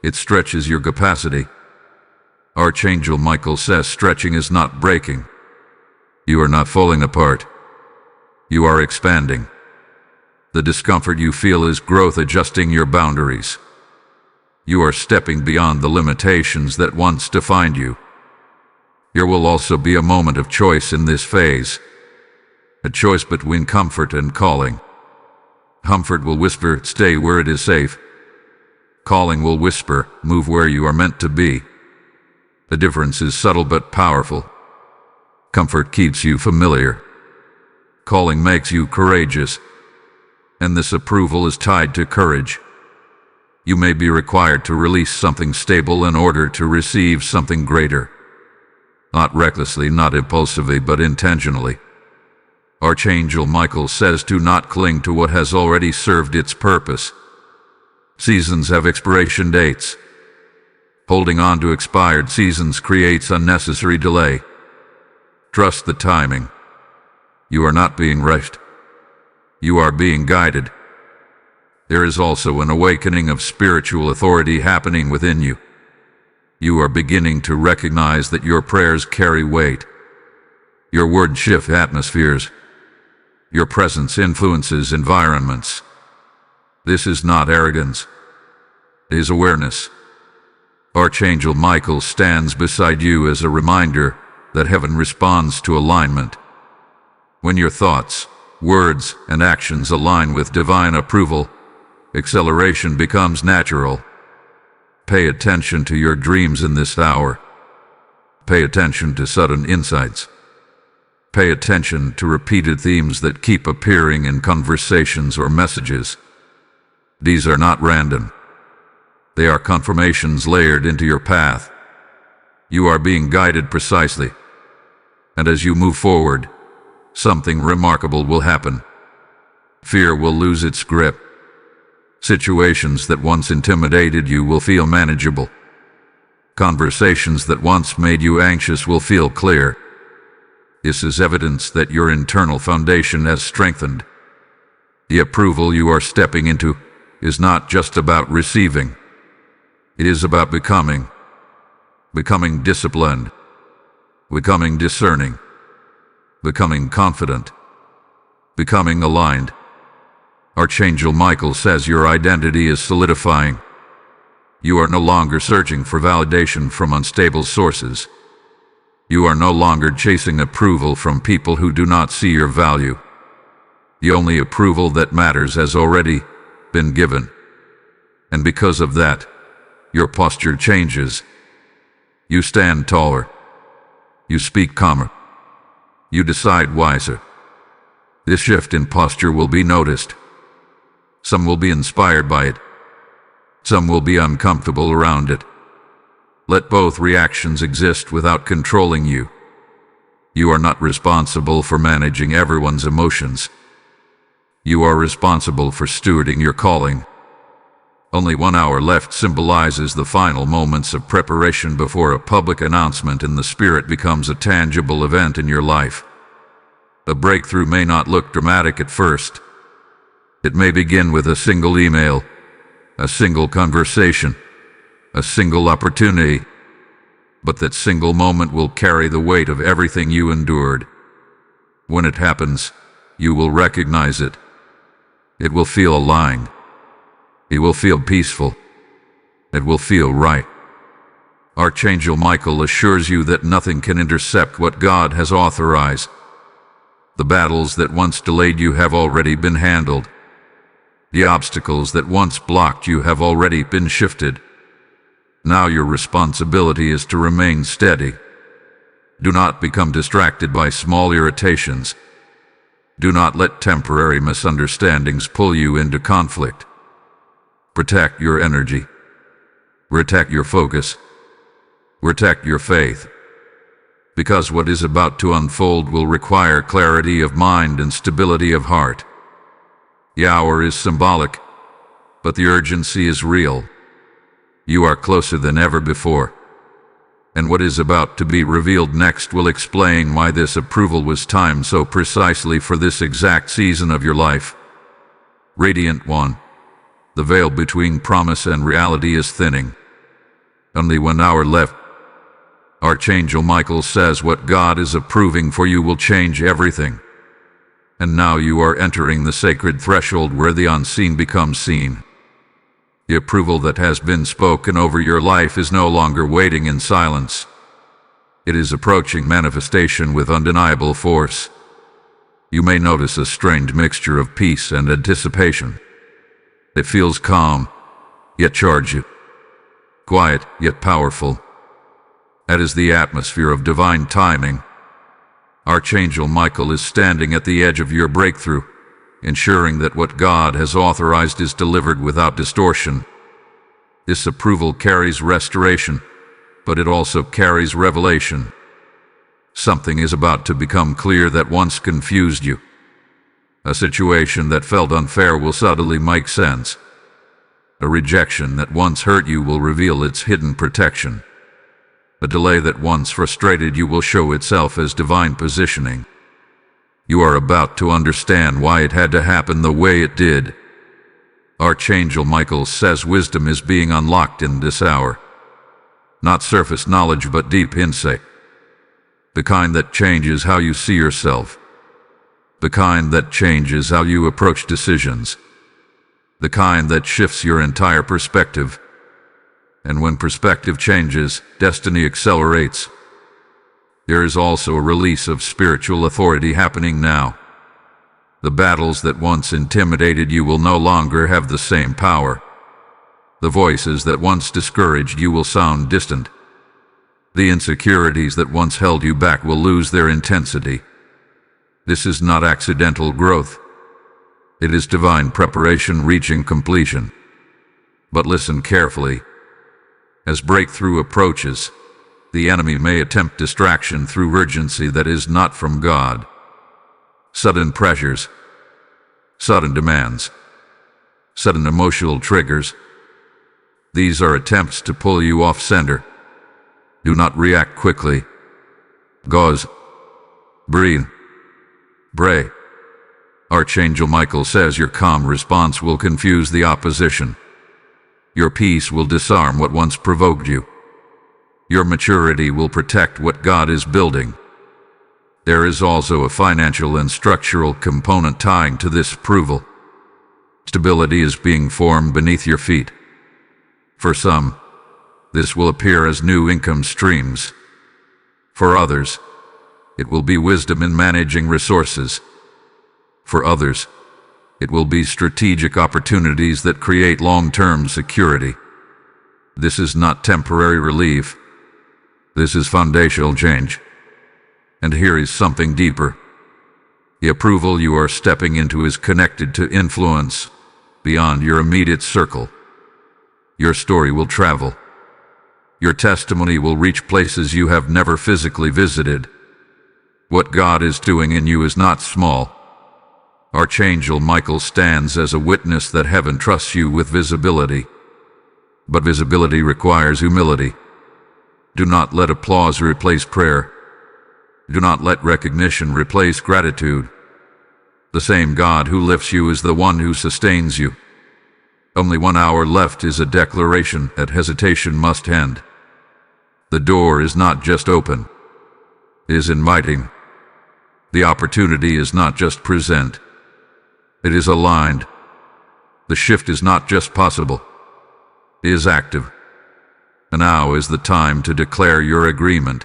it stretches your capacity. Archangel Michael says stretching is not breaking. You are not falling apart. You are expanding. The discomfort you feel is growth adjusting your boundaries. You are stepping beyond the limitations that once defined you. There will also be a moment of choice in this phase. A choice between comfort and calling. Comfort will whisper, stay where it is safe. Calling will whisper, move where you are meant to be. The difference is subtle but powerful. Comfort keeps you familiar. Calling makes you courageous. And this approval is tied to courage. You may be required to release something stable in order to receive something greater. Not recklessly, not impulsively, but intentionally. Archangel Michael says do not cling to what has already served its purpose. Seasons have expiration dates. Holding on to expired seasons creates unnecessary delay. Trust the timing. You are not being rushed. You are being guided. There is also an awakening of spiritual authority happening within you. You are beginning to recognize that your prayers carry weight. Your words shift atmospheres. Your presence influences environments. This is not arrogance. It is awareness. Archangel Michael stands beside you as a reminder that heaven responds to alignment. When your thoughts, words, and actions align with divine approval, acceleration becomes natural. Pay attention to your dreams in this hour. Pay attention to sudden insights. Pay attention to repeated themes that keep appearing in conversations or messages. These are not random. They are confirmations layered into your path. You are being guided precisely. And as you move forward, something remarkable will happen. Fear will lose its grip. Situations that once intimidated you will feel manageable. Conversations that once made you anxious will feel clear. This is evidence that your internal foundation has strengthened. The approval you are stepping into is not just about receiving. It is about becoming disciplined, becoming discerning, becoming confident, becoming aligned. Archangel Michael says your identity is solidifying. You are no longer searching for validation from unstable sources. You are no longer chasing approval from people who do not see your value. The only approval that matters has already been given. And because of that, your posture changes. You stand taller. You speak calmer. You decide wiser. This shift in posture will be noticed. Some will be inspired by it. Some will be uncomfortable around it. Let both reactions exist without controlling you. You are not responsible for managing everyone's emotions. You are responsible for stewarding your calling. Only 1 hour left symbolizes the final moments of preparation before a public announcement in the spirit becomes a tangible event in your life. The breakthrough may not look dramatic at first. It may begin with a single email, a single conversation, a single opportunity, but that single moment will carry the weight of everything you endured. When it happens, you will recognize it. It will feel aligned. It will feel peaceful. It will feel right. Archangel Michael assures you that nothing can intercept what God has authorized. The battles that once delayed you have already been handled. The obstacles that once blocked you have already been shifted. Now your responsibility is to remain steady. Do not become distracted by small irritations. Do not let temporary misunderstandings pull you into conflict. Protect your energy. Protect your focus. Protect your faith. Because what is about to unfold will require clarity of mind and stability of heart. The hour is symbolic, but the urgency is real. You are closer than ever before. And what is about to be revealed next will explain why this approval was timed so precisely for this exact season of your life. Radiant One, the veil between promise and reality is thinning. Only 1 hour left. Archangel Michael says what God is approving for you will change everything. And now you are entering the sacred threshold where the unseen becomes seen. The approval that has been spoken over your life is no longer waiting in silence. It is approaching manifestation with undeniable force. You may notice a strange mixture of peace and anticipation. It feels calm, yet charged. Quiet, yet powerful. That is the atmosphere of divine timing. Archangel Michael is standing at the edge of your breakthrough, ensuring that what God has authorized is delivered without distortion. This approval carries restoration, but it also carries revelation. Something is about to become clear that once confused you. A situation that felt unfair will suddenly make sense. A rejection that once hurt you will reveal its hidden protection. A delay that once frustrated you will show itself as divine positioning. You are about to understand why it had to happen the way it did. Archangel Michael says wisdom is being unlocked in this hour. Not surface knowledge, but deep insight. The kind that changes how you see yourself. The kind that changes how you approach decisions. The kind that shifts your entire perspective. And when perspective changes, destiny accelerates. There is also a release of spiritual authority happening now. The battles that once intimidated you will no longer have the same power. The voices that once discouraged you will sound distant. The insecurities that once held you back will lose their intensity. This is not accidental growth. It is divine preparation reaching completion. But listen carefully. As breakthrough approaches, the enemy may attempt distraction through urgency that is not from God. Sudden pressures, sudden demands, sudden emotional triggers. These are attempts to pull you off center. Do not react quickly. Pause. Breathe. Pray. Archangel Michael says your calm response will confuse the opposition. Your peace will disarm what once provoked you. Your maturity will protect what God is building. There is also a financial and structural component tying to this approval. Stability is being formed beneath your feet. For some, this will appear as new income streams. For others, it will be wisdom in managing resources. For others, it will be strategic opportunities that create long-term security. This is not temporary relief. This is foundational change. And here is something deeper. The approval you are stepping into is connected to influence beyond your immediate circle. Your story will travel. Your testimony will reach places you have never physically visited. What God is doing in you is not small. Archangel Michael stands as a witness that heaven trusts you with visibility. But visibility requires humility. Do not let applause replace prayer. Do not let recognition replace gratitude. The same God who lifts you is the one who sustains you. Only 1 hour left is a declaration that hesitation must end. The door is not just open. It is inviting. The opportunity is not just present. It is aligned. The shift is not just possible. It is active. And now is the time to declare your agreement.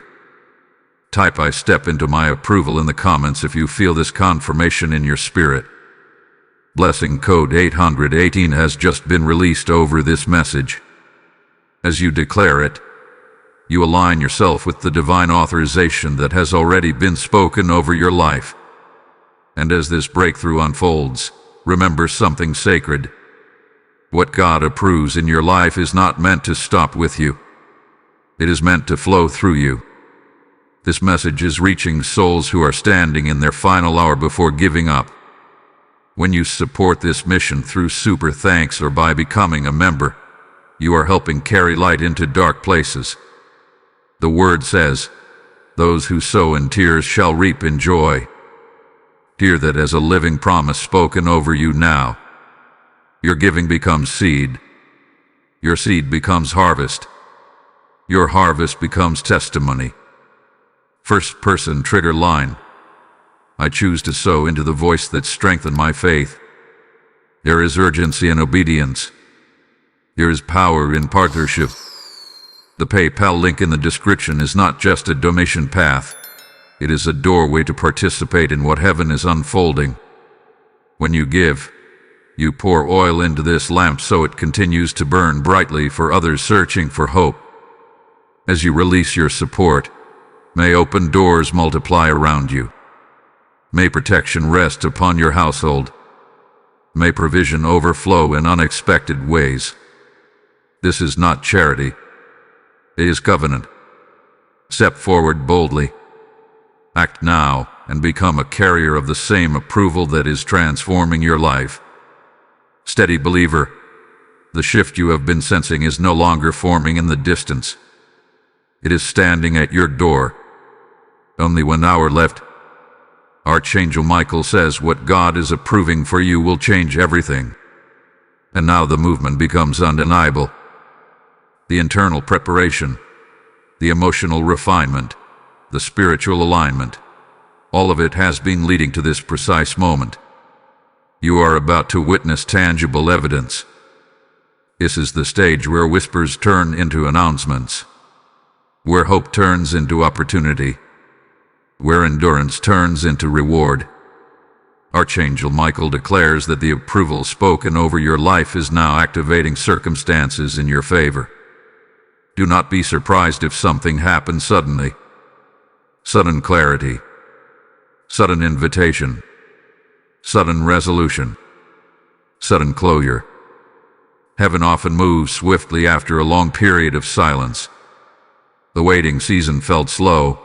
Type "I step into my approval" in the comments if you feel this confirmation in your spirit. Blessing code 818 has just been released over this message. As you declare it, you align yourself with the divine authorization that has already been spoken over your life. And as this breakthrough unfolds, remember something sacred. What God approves in your life is not meant to stop with you. It is meant to flow through you. This message is reaching souls who are standing in their final hour before giving up. When you support this mission through super thanks or by becoming a member, you are helping carry light into dark places. The word says, "Those who sow in tears shall reap in joy." Hear that as a living promise spoken over you now. Your giving becomes seed. Your seed becomes harvest. Your harvest becomes testimony. First person trigger line. I choose to sow into the voice that strengthened my faith. There is urgency in obedience. There is power in partnership. The PayPal link in the description is not just a donation path. It is a doorway to participate in what heaven is unfolding. When you give, you pour oil into this lamp so it continues to burn brightly for others searching for hope. As you release your support, may open doors multiply around you. May protection rest upon your household. May provision overflow in unexpected ways. This is not charity. It is covenant. Step forward boldly. Act now and become a carrier of the same approval that is transforming your life. Steady believer, the shift you have been sensing is no longer forming in the distance. It is standing at your door. Only 1 hour left. Archangel Michael says what God is approving for you will change everything. And now the movement becomes undeniable. The internal preparation, the emotional refinement, the spiritual alignment, all of it has been leading to this precise moment. You are about to witness tangible evidence. This is the stage where whispers turn into announcements, where hope turns into opportunity, where endurance turns into reward. Archangel Michael declares that the approval spoken over your life is now activating circumstances in your favor. Do not be surprised if something happens suddenly. Sudden clarity, sudden invitation, sudden resolution, sudden closure. Heaven often moves swiftly after a long period of silence. The waiting season felt slow,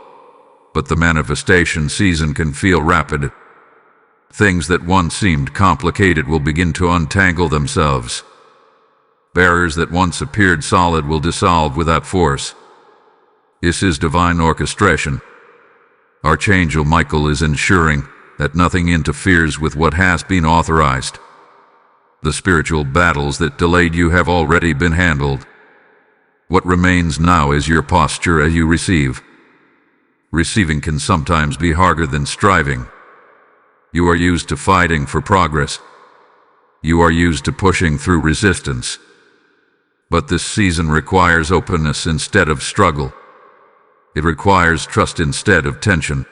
but the manifestation season can feel rapid. Things that once seemed complicated will begin to untangle themselves. Barriers that once appeared solid will dissolve without force. This is divine orchestration. Archangel Michael is ensuring that nothing interferes with what has been authorized. The spiritual battles that delayed you have already been handled. What remains now is your posture as you receive. Receiving can sometimes be harder than striving. You are used to fighting for progress. You are used to pushing through resistance. But this season requires openness instead of struggle. It requires trust instead of tension.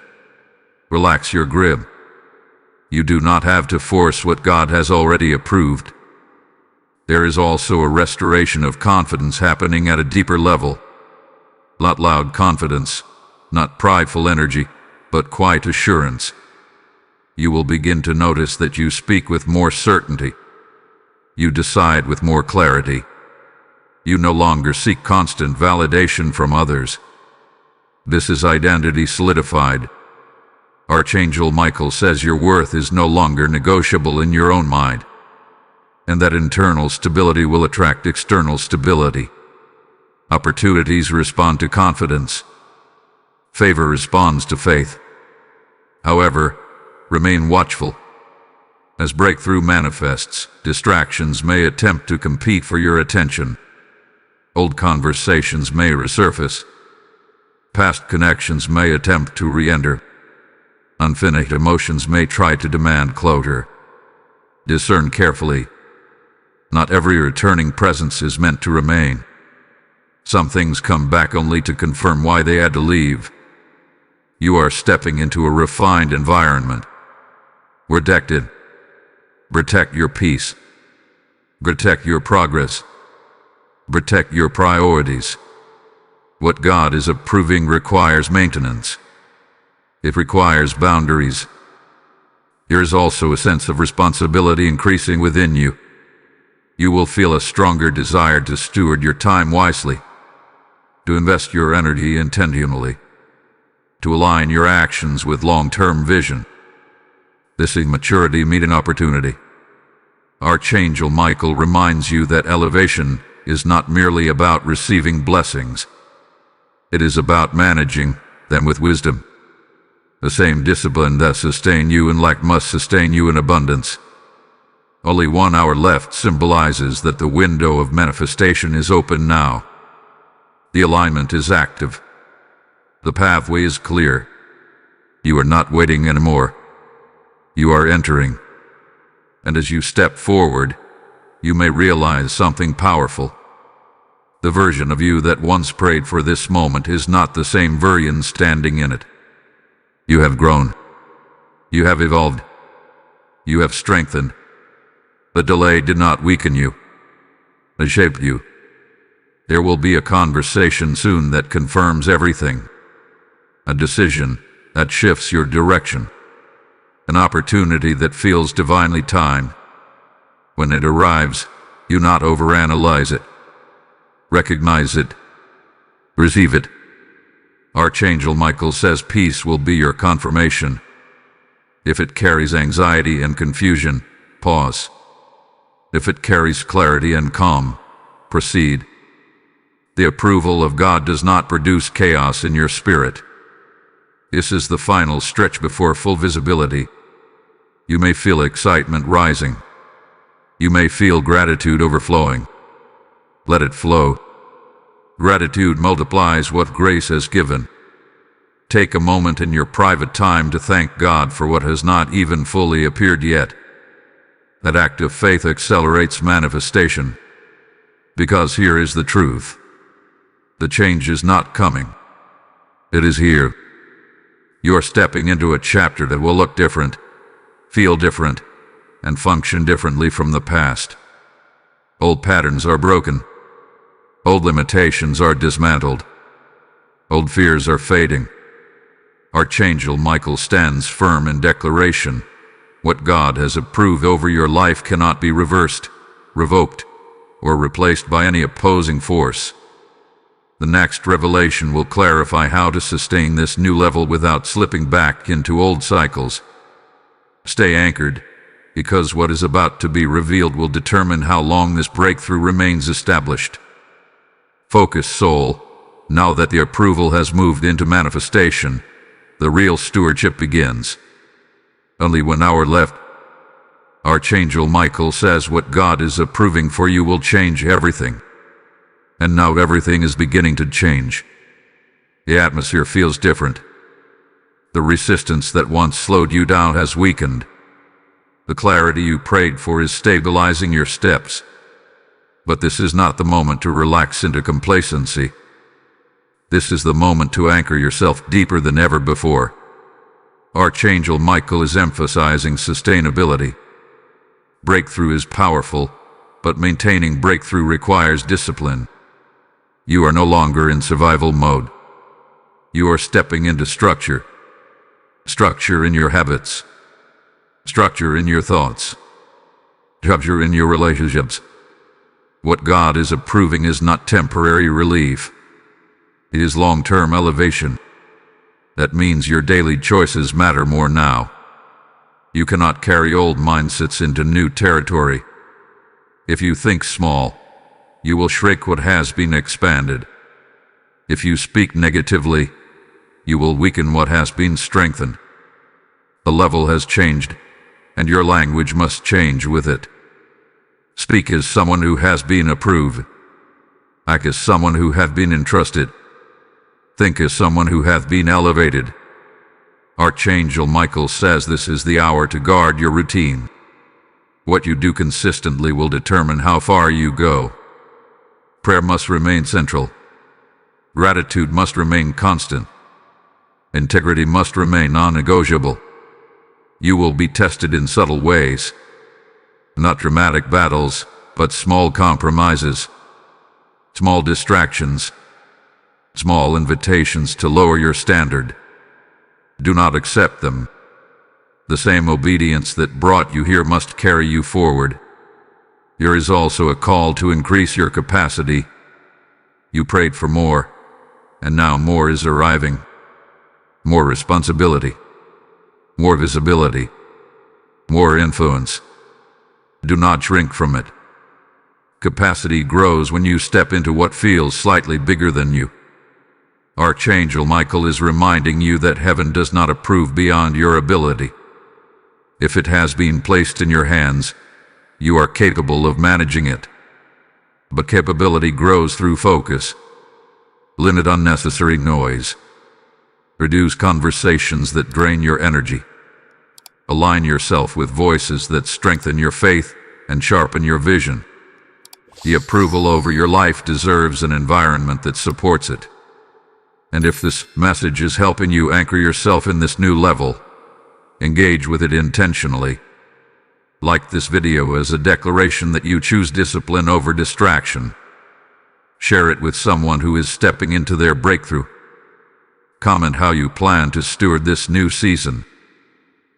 Relax your grip. You do not have to force what God has already approved. There is also a restoration of confidence happening at a deeper level. Not loud confidence, not prideful energy, but quiet assurance. You will begin to notice that you speak with more certainty. You decide with more clarity. You no longer seek constant validation from others. This is identity solidified. Archangel Michael says your worth is no longer negotiable in your own mind, and that internal stability will attract external stability. Opportunities respond to confidence. Favor responds to faith. However, remain watchful. As breakthrough manifests, distractions may attempt to compete for your attention. Old conversations may resurface. Past connections may attempt to re-enter. Unfinished emotions may try to demand closure. Discern carefully. Not every returning presence is meant to remain. Some things come back only to confirm why they had to leave. You are stepping into a refined environment. Protect it. Protect your peace. Protect your progress. Protect your priorities. What God is approving requires maintenance. It requires boundaries. There is also a sense of responsibility increasing within you. You will feel a stronger desire to steward your time wisely, to invest your energy intentionally, to align your actions with long-term vision. This is maturity meeting opportunity. Archangel Michael reminds you that elevation is not merely about receiving blessings. It is about managing them with wisdom. The same discipline that sustained you in lack must sustain you in abundance. Only 1 hour left symbolizes that the window of manifestation is open now. The alignment is active. The pathway is clear. You are not waiting anymore. You are entering. And as you step forward, you may realize something powerful. The version of you that once prayed for this moment is not the same version standing in it. You have grown. You have evolved. You have strengthened. The delay did not weaken you. It shaped you. There will be a conversation soon that confirms everything. A decision that shifts your direction. An opportunity that feels divinely timed. When it arrives, you not overanalyze it. Recognize it. Receive it. Archangel Michael says peace will be your confirmation. If it carries anxiety and confusion, pause. If it carries clarity and calm, proceed. The approval of God does not produce chaos in your spirit. This is the final stretch before full visibility. You may feel excitement rising. You may feel gratitude overflowing. Let it flow. Gratitude multiplies what grace has given. Take a moment in your private time to thank God for what has not even fully appeared yet. That act of faith accelerates manifestation. Because here is the truth. The change is not coming. It is here. You are stepping into a chapter that will look different, feel different, and function differently from the past. Old patterns are broken. Old limitations are dismantled. Old fears are fading. Archangel Michael stands firm in declaration. What God has approved over your life cannot be reversed, revoked, or replaced by any opposing force. The next revelation will clarify how to sustain this new level without slipping back into old cycles. Stay anchored, because what is about to be revealed will determine how long this breakthrough remains established. Focus, soul. Now that the approval has moved into manifestation, the real stewardship begins. Only 1 hour left. Archangel Michael says what God is approving for you will change everything. And now everything is beginning to change. The atmosphere feels different. The resistance that once slowed you down has weakened. The clarity you prayed for is stabilizing your steps. But this is not the moment to relax into complacency. This is the moment to anchor yourself deeper than ever before. Archangel Michael is emphasizing sustainability. Breakthrough is powerful, but maintaining breakthrough requires discipline. You are no longer in survival mode. You are stepping into structure. Structure in your habits. Structure in your thoughts. Structure in your relationships. What God is approving is not temporary relief. It is long-term elevation. That means your daily choices matter more now. You cannot carry old mindsets into new territory. If you think small, you will shrink what has been expanded. If you speak negatively, you will weaken what has been strengthened. The level has changed, and your language must change with it. Speak as someone who has been approved. Act as someone who hath been entrusted. Think as someone who hath been elevated. Archangel Michael says this is the hour to guard your routine. What you do consistently will determine how far you go. Prayer must remain central. Gratitude must remain constant. Integrity must remain non-negotiable. You will be tested in subtle ways. Not dramatic battles, but small compromises. Small distractions. Small invitations to lower your standard. Do not accept them. The same obedience that brought you here must carry you forward. There is also a call to increase your capacity. You prayed for more, and now more is arriving. More responsibility. More visibility. More influence. Do not shrink from it. Capacity grows when you step into what feels slightly bigger than you. Archangel Michael is reminding you that heaven does not approve beyond your ability. If it has been placed in your hands, you are capable of managing it. But capability grows through focus. Limit unnecessary noise. Reduce conversations that drain your energy. Align yourself with voices that strengthen your faith and sharpen your vision. The approval over your life deserves an environment that supports it. And if this message is helping you anchor yourself in this new level, engage with it intentionally. Like this video as a declaration that you choose discipline over distraction. Share it with someone who is stepping into their breakthrough. Comment how you plan to steward this new season.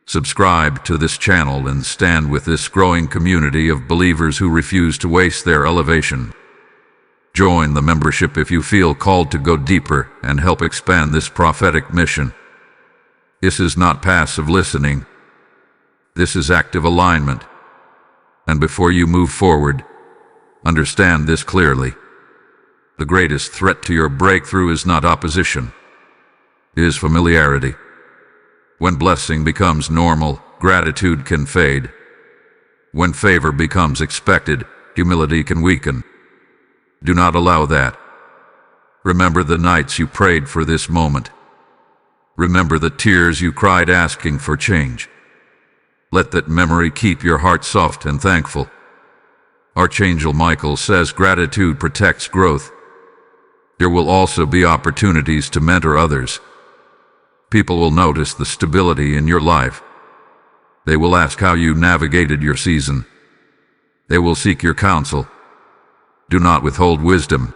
Subscribe to this channel and stand with this growing community of believers who refuse to waste their elevation. Join the membership if you feel called to go deeper and help expand this prophetic mission. This is not passive listening. This is active alignment. And before you move forward, understand this clearly. The greatest threat to your breakthrough is not opposition. It is familiarity. When blessing becomes normal, gratitude can fade. When favor becomes expected, humility can weaken. Do not allow that. Remember the nights you prayed for this moment. Remember the tears you cried asking for change. Let that memory keep your heart soft and thankful. Archangel Michael says gratitude protects growth. There will also be opportunities to mentor others. People will notice the stability in your life. They will ask how you navigated your season. They will seek your counsel. Do not withhold wisdom.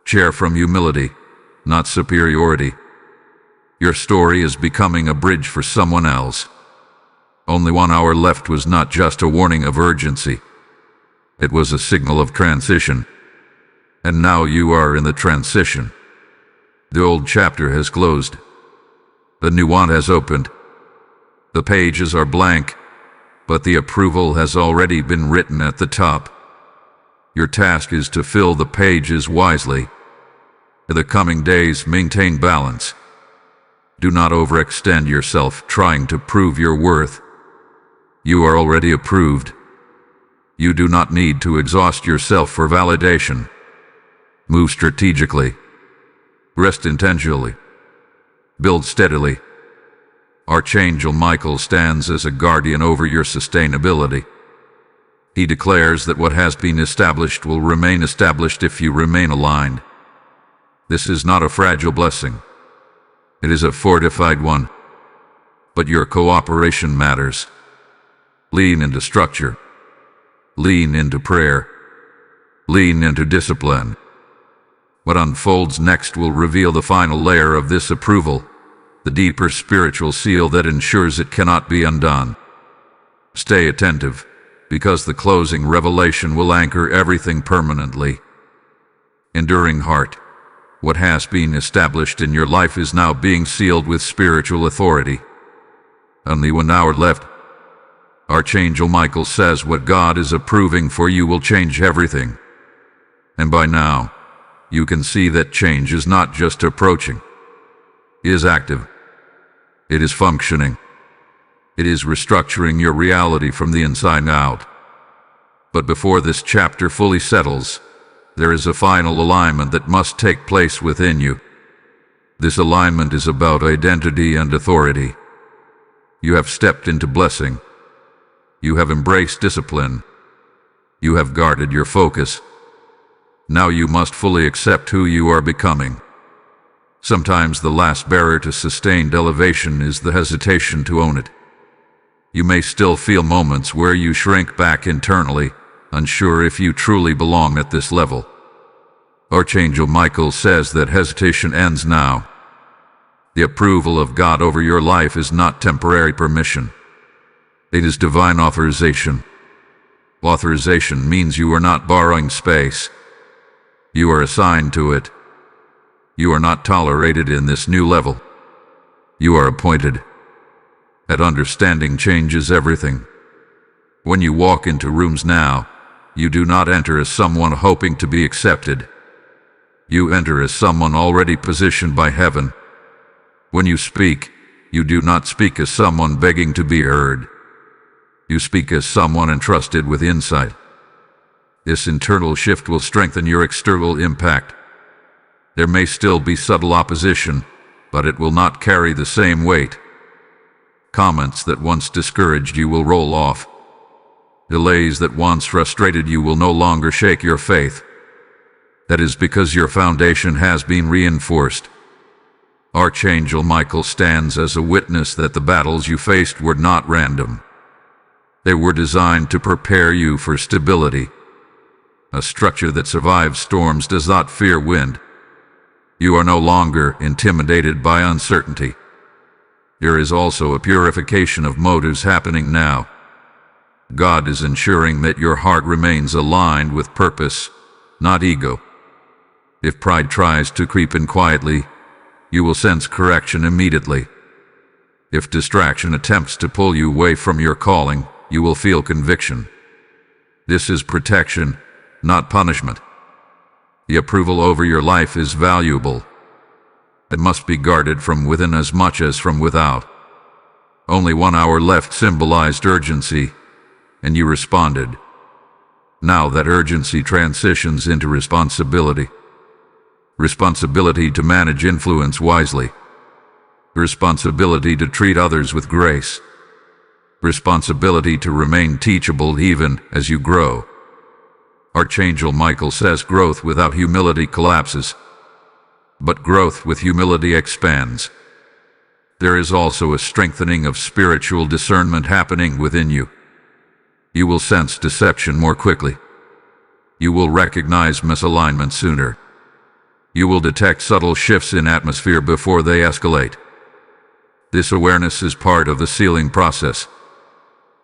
Share from humility, not superiority. Your story is becoming a bridge for someone else. Only 1 hour left was not just a warning of urgency. It was a signal of transition. And now you are in the transition. The old chapter has closed. The new one has opened. The pages are blank, but the approval has already been written at the top. Your task is to fill the pages wisely. In the coming days, maintain balance. Do not overextend yourself trying to prove your worth. You are already approved. You do not need to exhaust yourself for validation. Move strategically. Rest intentionally. Build steadily. Archangel Michael stands as a guardian over your sustainability. He declares that what has been established will remain established if you remain aligned. This is not a fragile blessing. It is a fortified one. But your cooperation matters. Lean into structure. Lean into prayer. Lean into discipline. What unfolds next will reveal the final layer of this approval, the deeper spiritual seal that ensures it cannot be undone. Stay attentive, because the closing revelation will anchor everything permanently. Enduring heart. What has been established in your life is now being sealed with spiritual authority. Only 1 hour left. Archangel Michael says what God is approving for you will change everything. And by now, you can see that change is not just approaching. It is active. It is functioning. It is restructuring your reality from the inside out. But before this chapter fully settles, there is a final alignment that must take place within you. This alignment is about identity and authority. You have stepped into blessing. You have embraced discipline. You have guarded your focus. Now you must fully accept who you are becoming. Sometimes the last barrier to sustained elevation is the hesitation to own it. You may still feel moments where you shrink back internally, unsure if you truly belong at this level. Archangel Michael says that hesitation ends now. The approval of God over your life is not temporary permission. It is divine authorization. Authorization means you are not borrowing space. You are assigned to it. You are not tolerated in this new level. You are appointed. That understanding changes everything. When you walk into rooms now, you do not enter as someone hoping to be accepted. You enter as someone already positioned by heaven. When you speak, you do not speak as someone begging to be heard. You speak as someone entrusted with insight. This internal shift will strengthen your external impact. There may still be subtle opposition, but it will not carry the same weight. Comments that once discouraged you will roll off. Delays that once frustrated you will no longer shake your faith. That is because your foundation has been reinforced. Archangel Michael stands as a witness that the battles you faced were not random. They were designed to prepare you for stability. A structure that survives storms does not fear wind. You are no longer intimidated by uncertainty. There is also a purification of motives happening now. God is ensuring that your heart remains aligned with purpose, not ego. If pride tries to creep in quietly, you will sense correction immediately. If distraction attempts to pull you away from your calling, you will feel conviction. This is protection, not punishment. The approval over your life is valuable. It must be guarded from within as much as from without. Only 1 hour left symbolized urgency, and you responded. Now that urgency transitions into responsibility. Responsibility to manage influence wisely. Responsibility to treat others with grace. Responsibility to remain teachable even as you grow. Archangel Michael says growth without humility collapses, but growth with humility expands. There is also a strengthening of spiritual discernment happening within you. You will sense deception more quickly. You will recognize misalignment sooner. You will detect subtle shifts in atmosphere before they escalate. This awareness is part of the sealing process.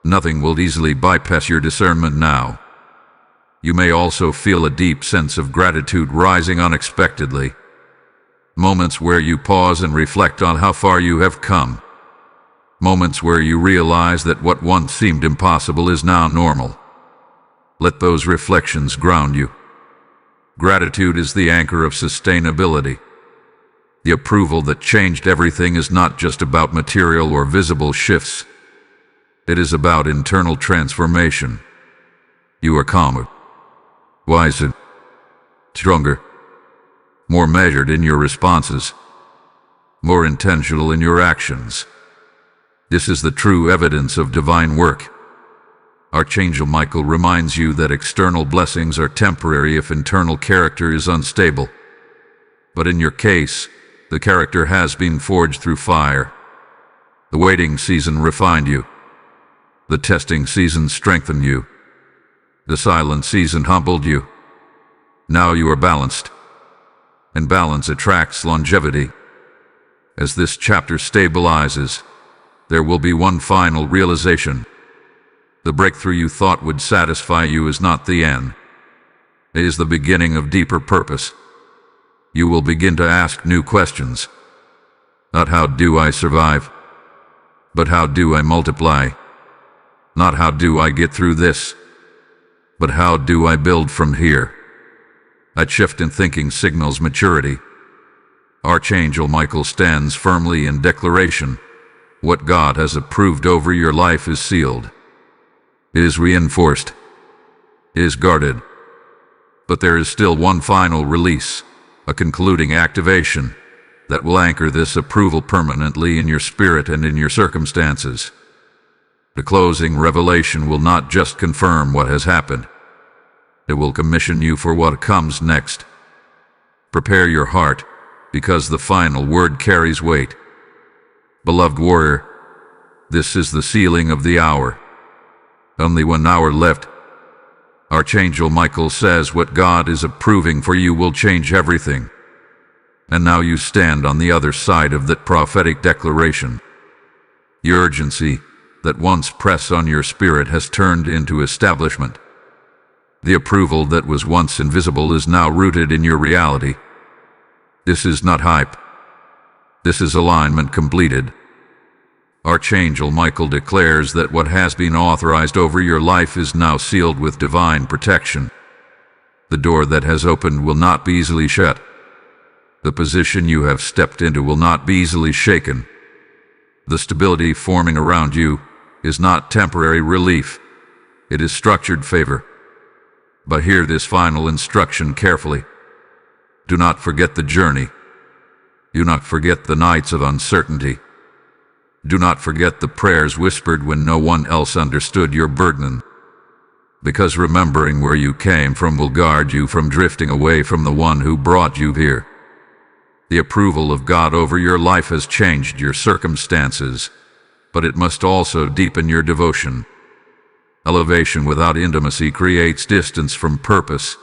Nothing will easily bypass your discernment now. You may also feel a deep sense of gratitude rising unexpectedly. Moments where you pause and reflect on how far you have come. Moments where you realize that what once seemed impossible is now normal. Let those reflections ground you. Gratitude is the anchor of sustainability. The approval that changed everything is not just about material or visible shifts. It is about internal transformation. You are calmer, wiser, stronger, more measured in your responses, more intentional in your actions. This is the true evidence of divine work. Archangel Michael reminds you that external blessings are temporary if internal character is unstable. But in your case, the character has been forged through fire. The waiting season refined you. The testing season strengthened you. The silent season humbled you. Now you are balanced. And balance attracts longevity. As this chapter stabilizes, there will be one final realization. The breakthrough you thought would satisfy you is not the end. It is the beginning of deeper purpose. You will begin to ask new questions. Not how do I survive, but how do I multiply? Not how do I get through this, but how do I build from here? That shift in thinking signals maturity. Archangel Michael stands firmly in declaration. What God has approved over your life is sealed. It is reinforced. It is guarded. But there is still one final release, a concluding activation, that will anchor this approval permanently in your spirit and in your circumstances. The closing revelation will not just confirm what has happened. It will commission you for what comes next. Prepare your heart, because the final word carries weight. Beloved warrior, this is the sealing of the hour. Only 1 hour left. Archangel Michael says what God is approving for you will change everything. And now you stand on the other side of that prophetic declaration. The urgency that once pressed on your spirit has turned into establishment. The approval that was once invisible is now rooted in your reality. This is not hype. This is alignment completed. Archangel Michael declares that what has been authorized over your life is now sealed with divine protection. The door that has opened will not be easily shut. The position you have stepped into will not be easily shaken. The stability forming around you is not temporary relief. It is structured favor. But hear this final instruction carefully. Do not forget the journey. Do not forget the nights of uncertainty. Do not forget the prayers whispered when no one else understood your burden. Because remembering where you came from will guard you from drifting away from the one who brought you here. The approval of God over your life has changed your circumstances, but it must also deepen your devotion. Elevation without intimacy creates distance from purpose,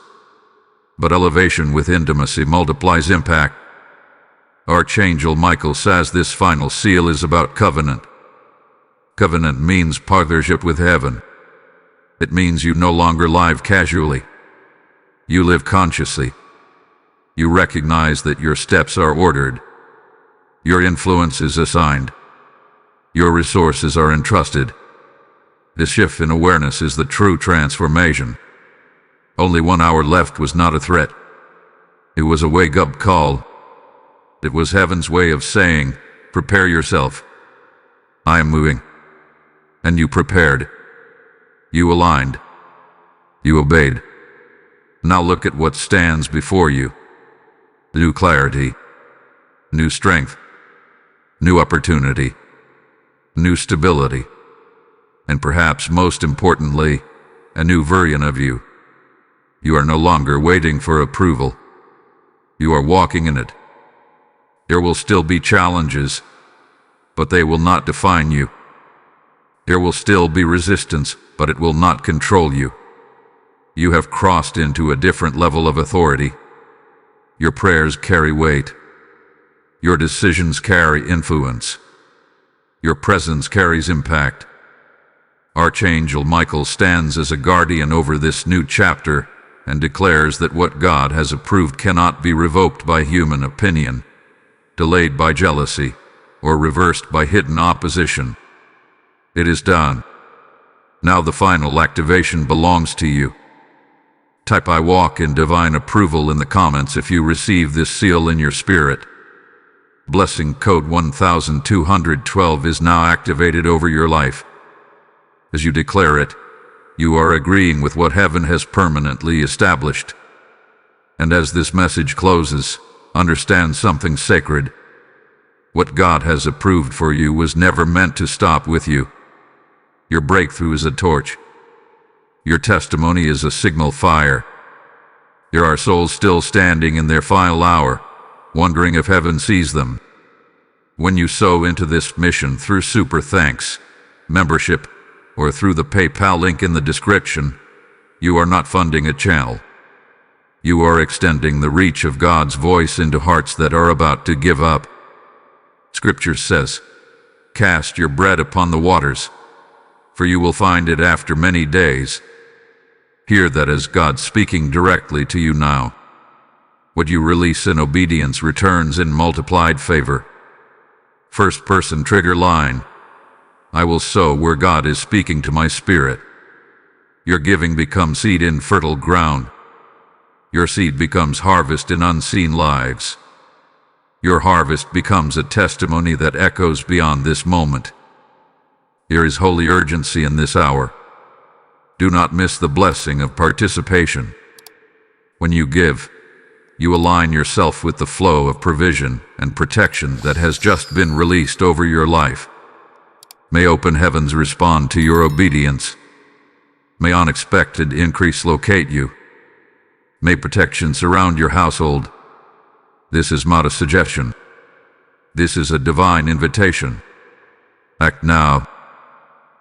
but elevation with intimacy multiplies impact. Archangel Michael says this final seal is about covenant. Covenant means partnership with heaven. It means you no longer live casually. You live consciously. You recognize that your steps are ordered. Your influence is assigned. Your resources are entrusted. The shift in awareness is the true transformation. Only 1 hour left was not a threat. It was a wake-up call. It was heaven's way of saying, prepare yourself. I am moving. And you prepared. You aligned. You obeyed. Now look at what stands before you. New clarity, new strength, new opportunity, new stability, and perhaps most importantly, a new version of you. You are no longer waiting for approval. You are walking in it. There will still be challenges, but they will not define you. There will still be resistance, but it will not control you. You have crossed into a different level of authority. Your prayers carry weight. Your decisions carry influence. Your presence carries impact. Archangel Michael stands as a guardian over this new chapter and declares that what God has approved cannot be revoked by human opinion, delayed by jealousy, or reversed by hidden opposition. It is done. Now the final activation belongs to you. Type I walk in divine approval in the comments if you receive this seal in your spirit. Blessing code 1212 is now activated over your life. As you declare it, you are agreeing with what heaven has permanently established. And as this message closes, understand something sacred. What God has approved for you was never meant to stop with you. Your breakthrough is a torch. Your testimony is a signal fire. There are souls still standing in their final hour, wondering if heaven sees them. When you sow into this mission through Super Thanks, membership, or through the PayPal link in the description, you are not funding a channel. You are extending the reach of God's voice into hearts that are about to give up. Scripture says, "Cast your bread upon the waters, for you will find it after many days." Hear that as God speaking directly to you now. What you release in obedience returns in multiplied favor. First person trigger line. I will sow where God is speaking to my spirit. Your giving becomes seed in fertile ground. Your seed becomes harvest in unseen lives. Your harvest becomes a testimony that echoes beyond this moment. There is holy urgency in this hour. Do not miss the blessing of participation. When you give, you align yourself with the flow of provision and protection that has just been released over your life. May open heavens respond to your obedience. May unexpected increase locate you. May protection surround your household. This is not a suggestion. This is a divine invitation. Act now.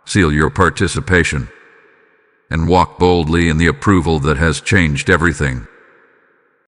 Seal your participation. And walk boldly in the approval that has changed everything.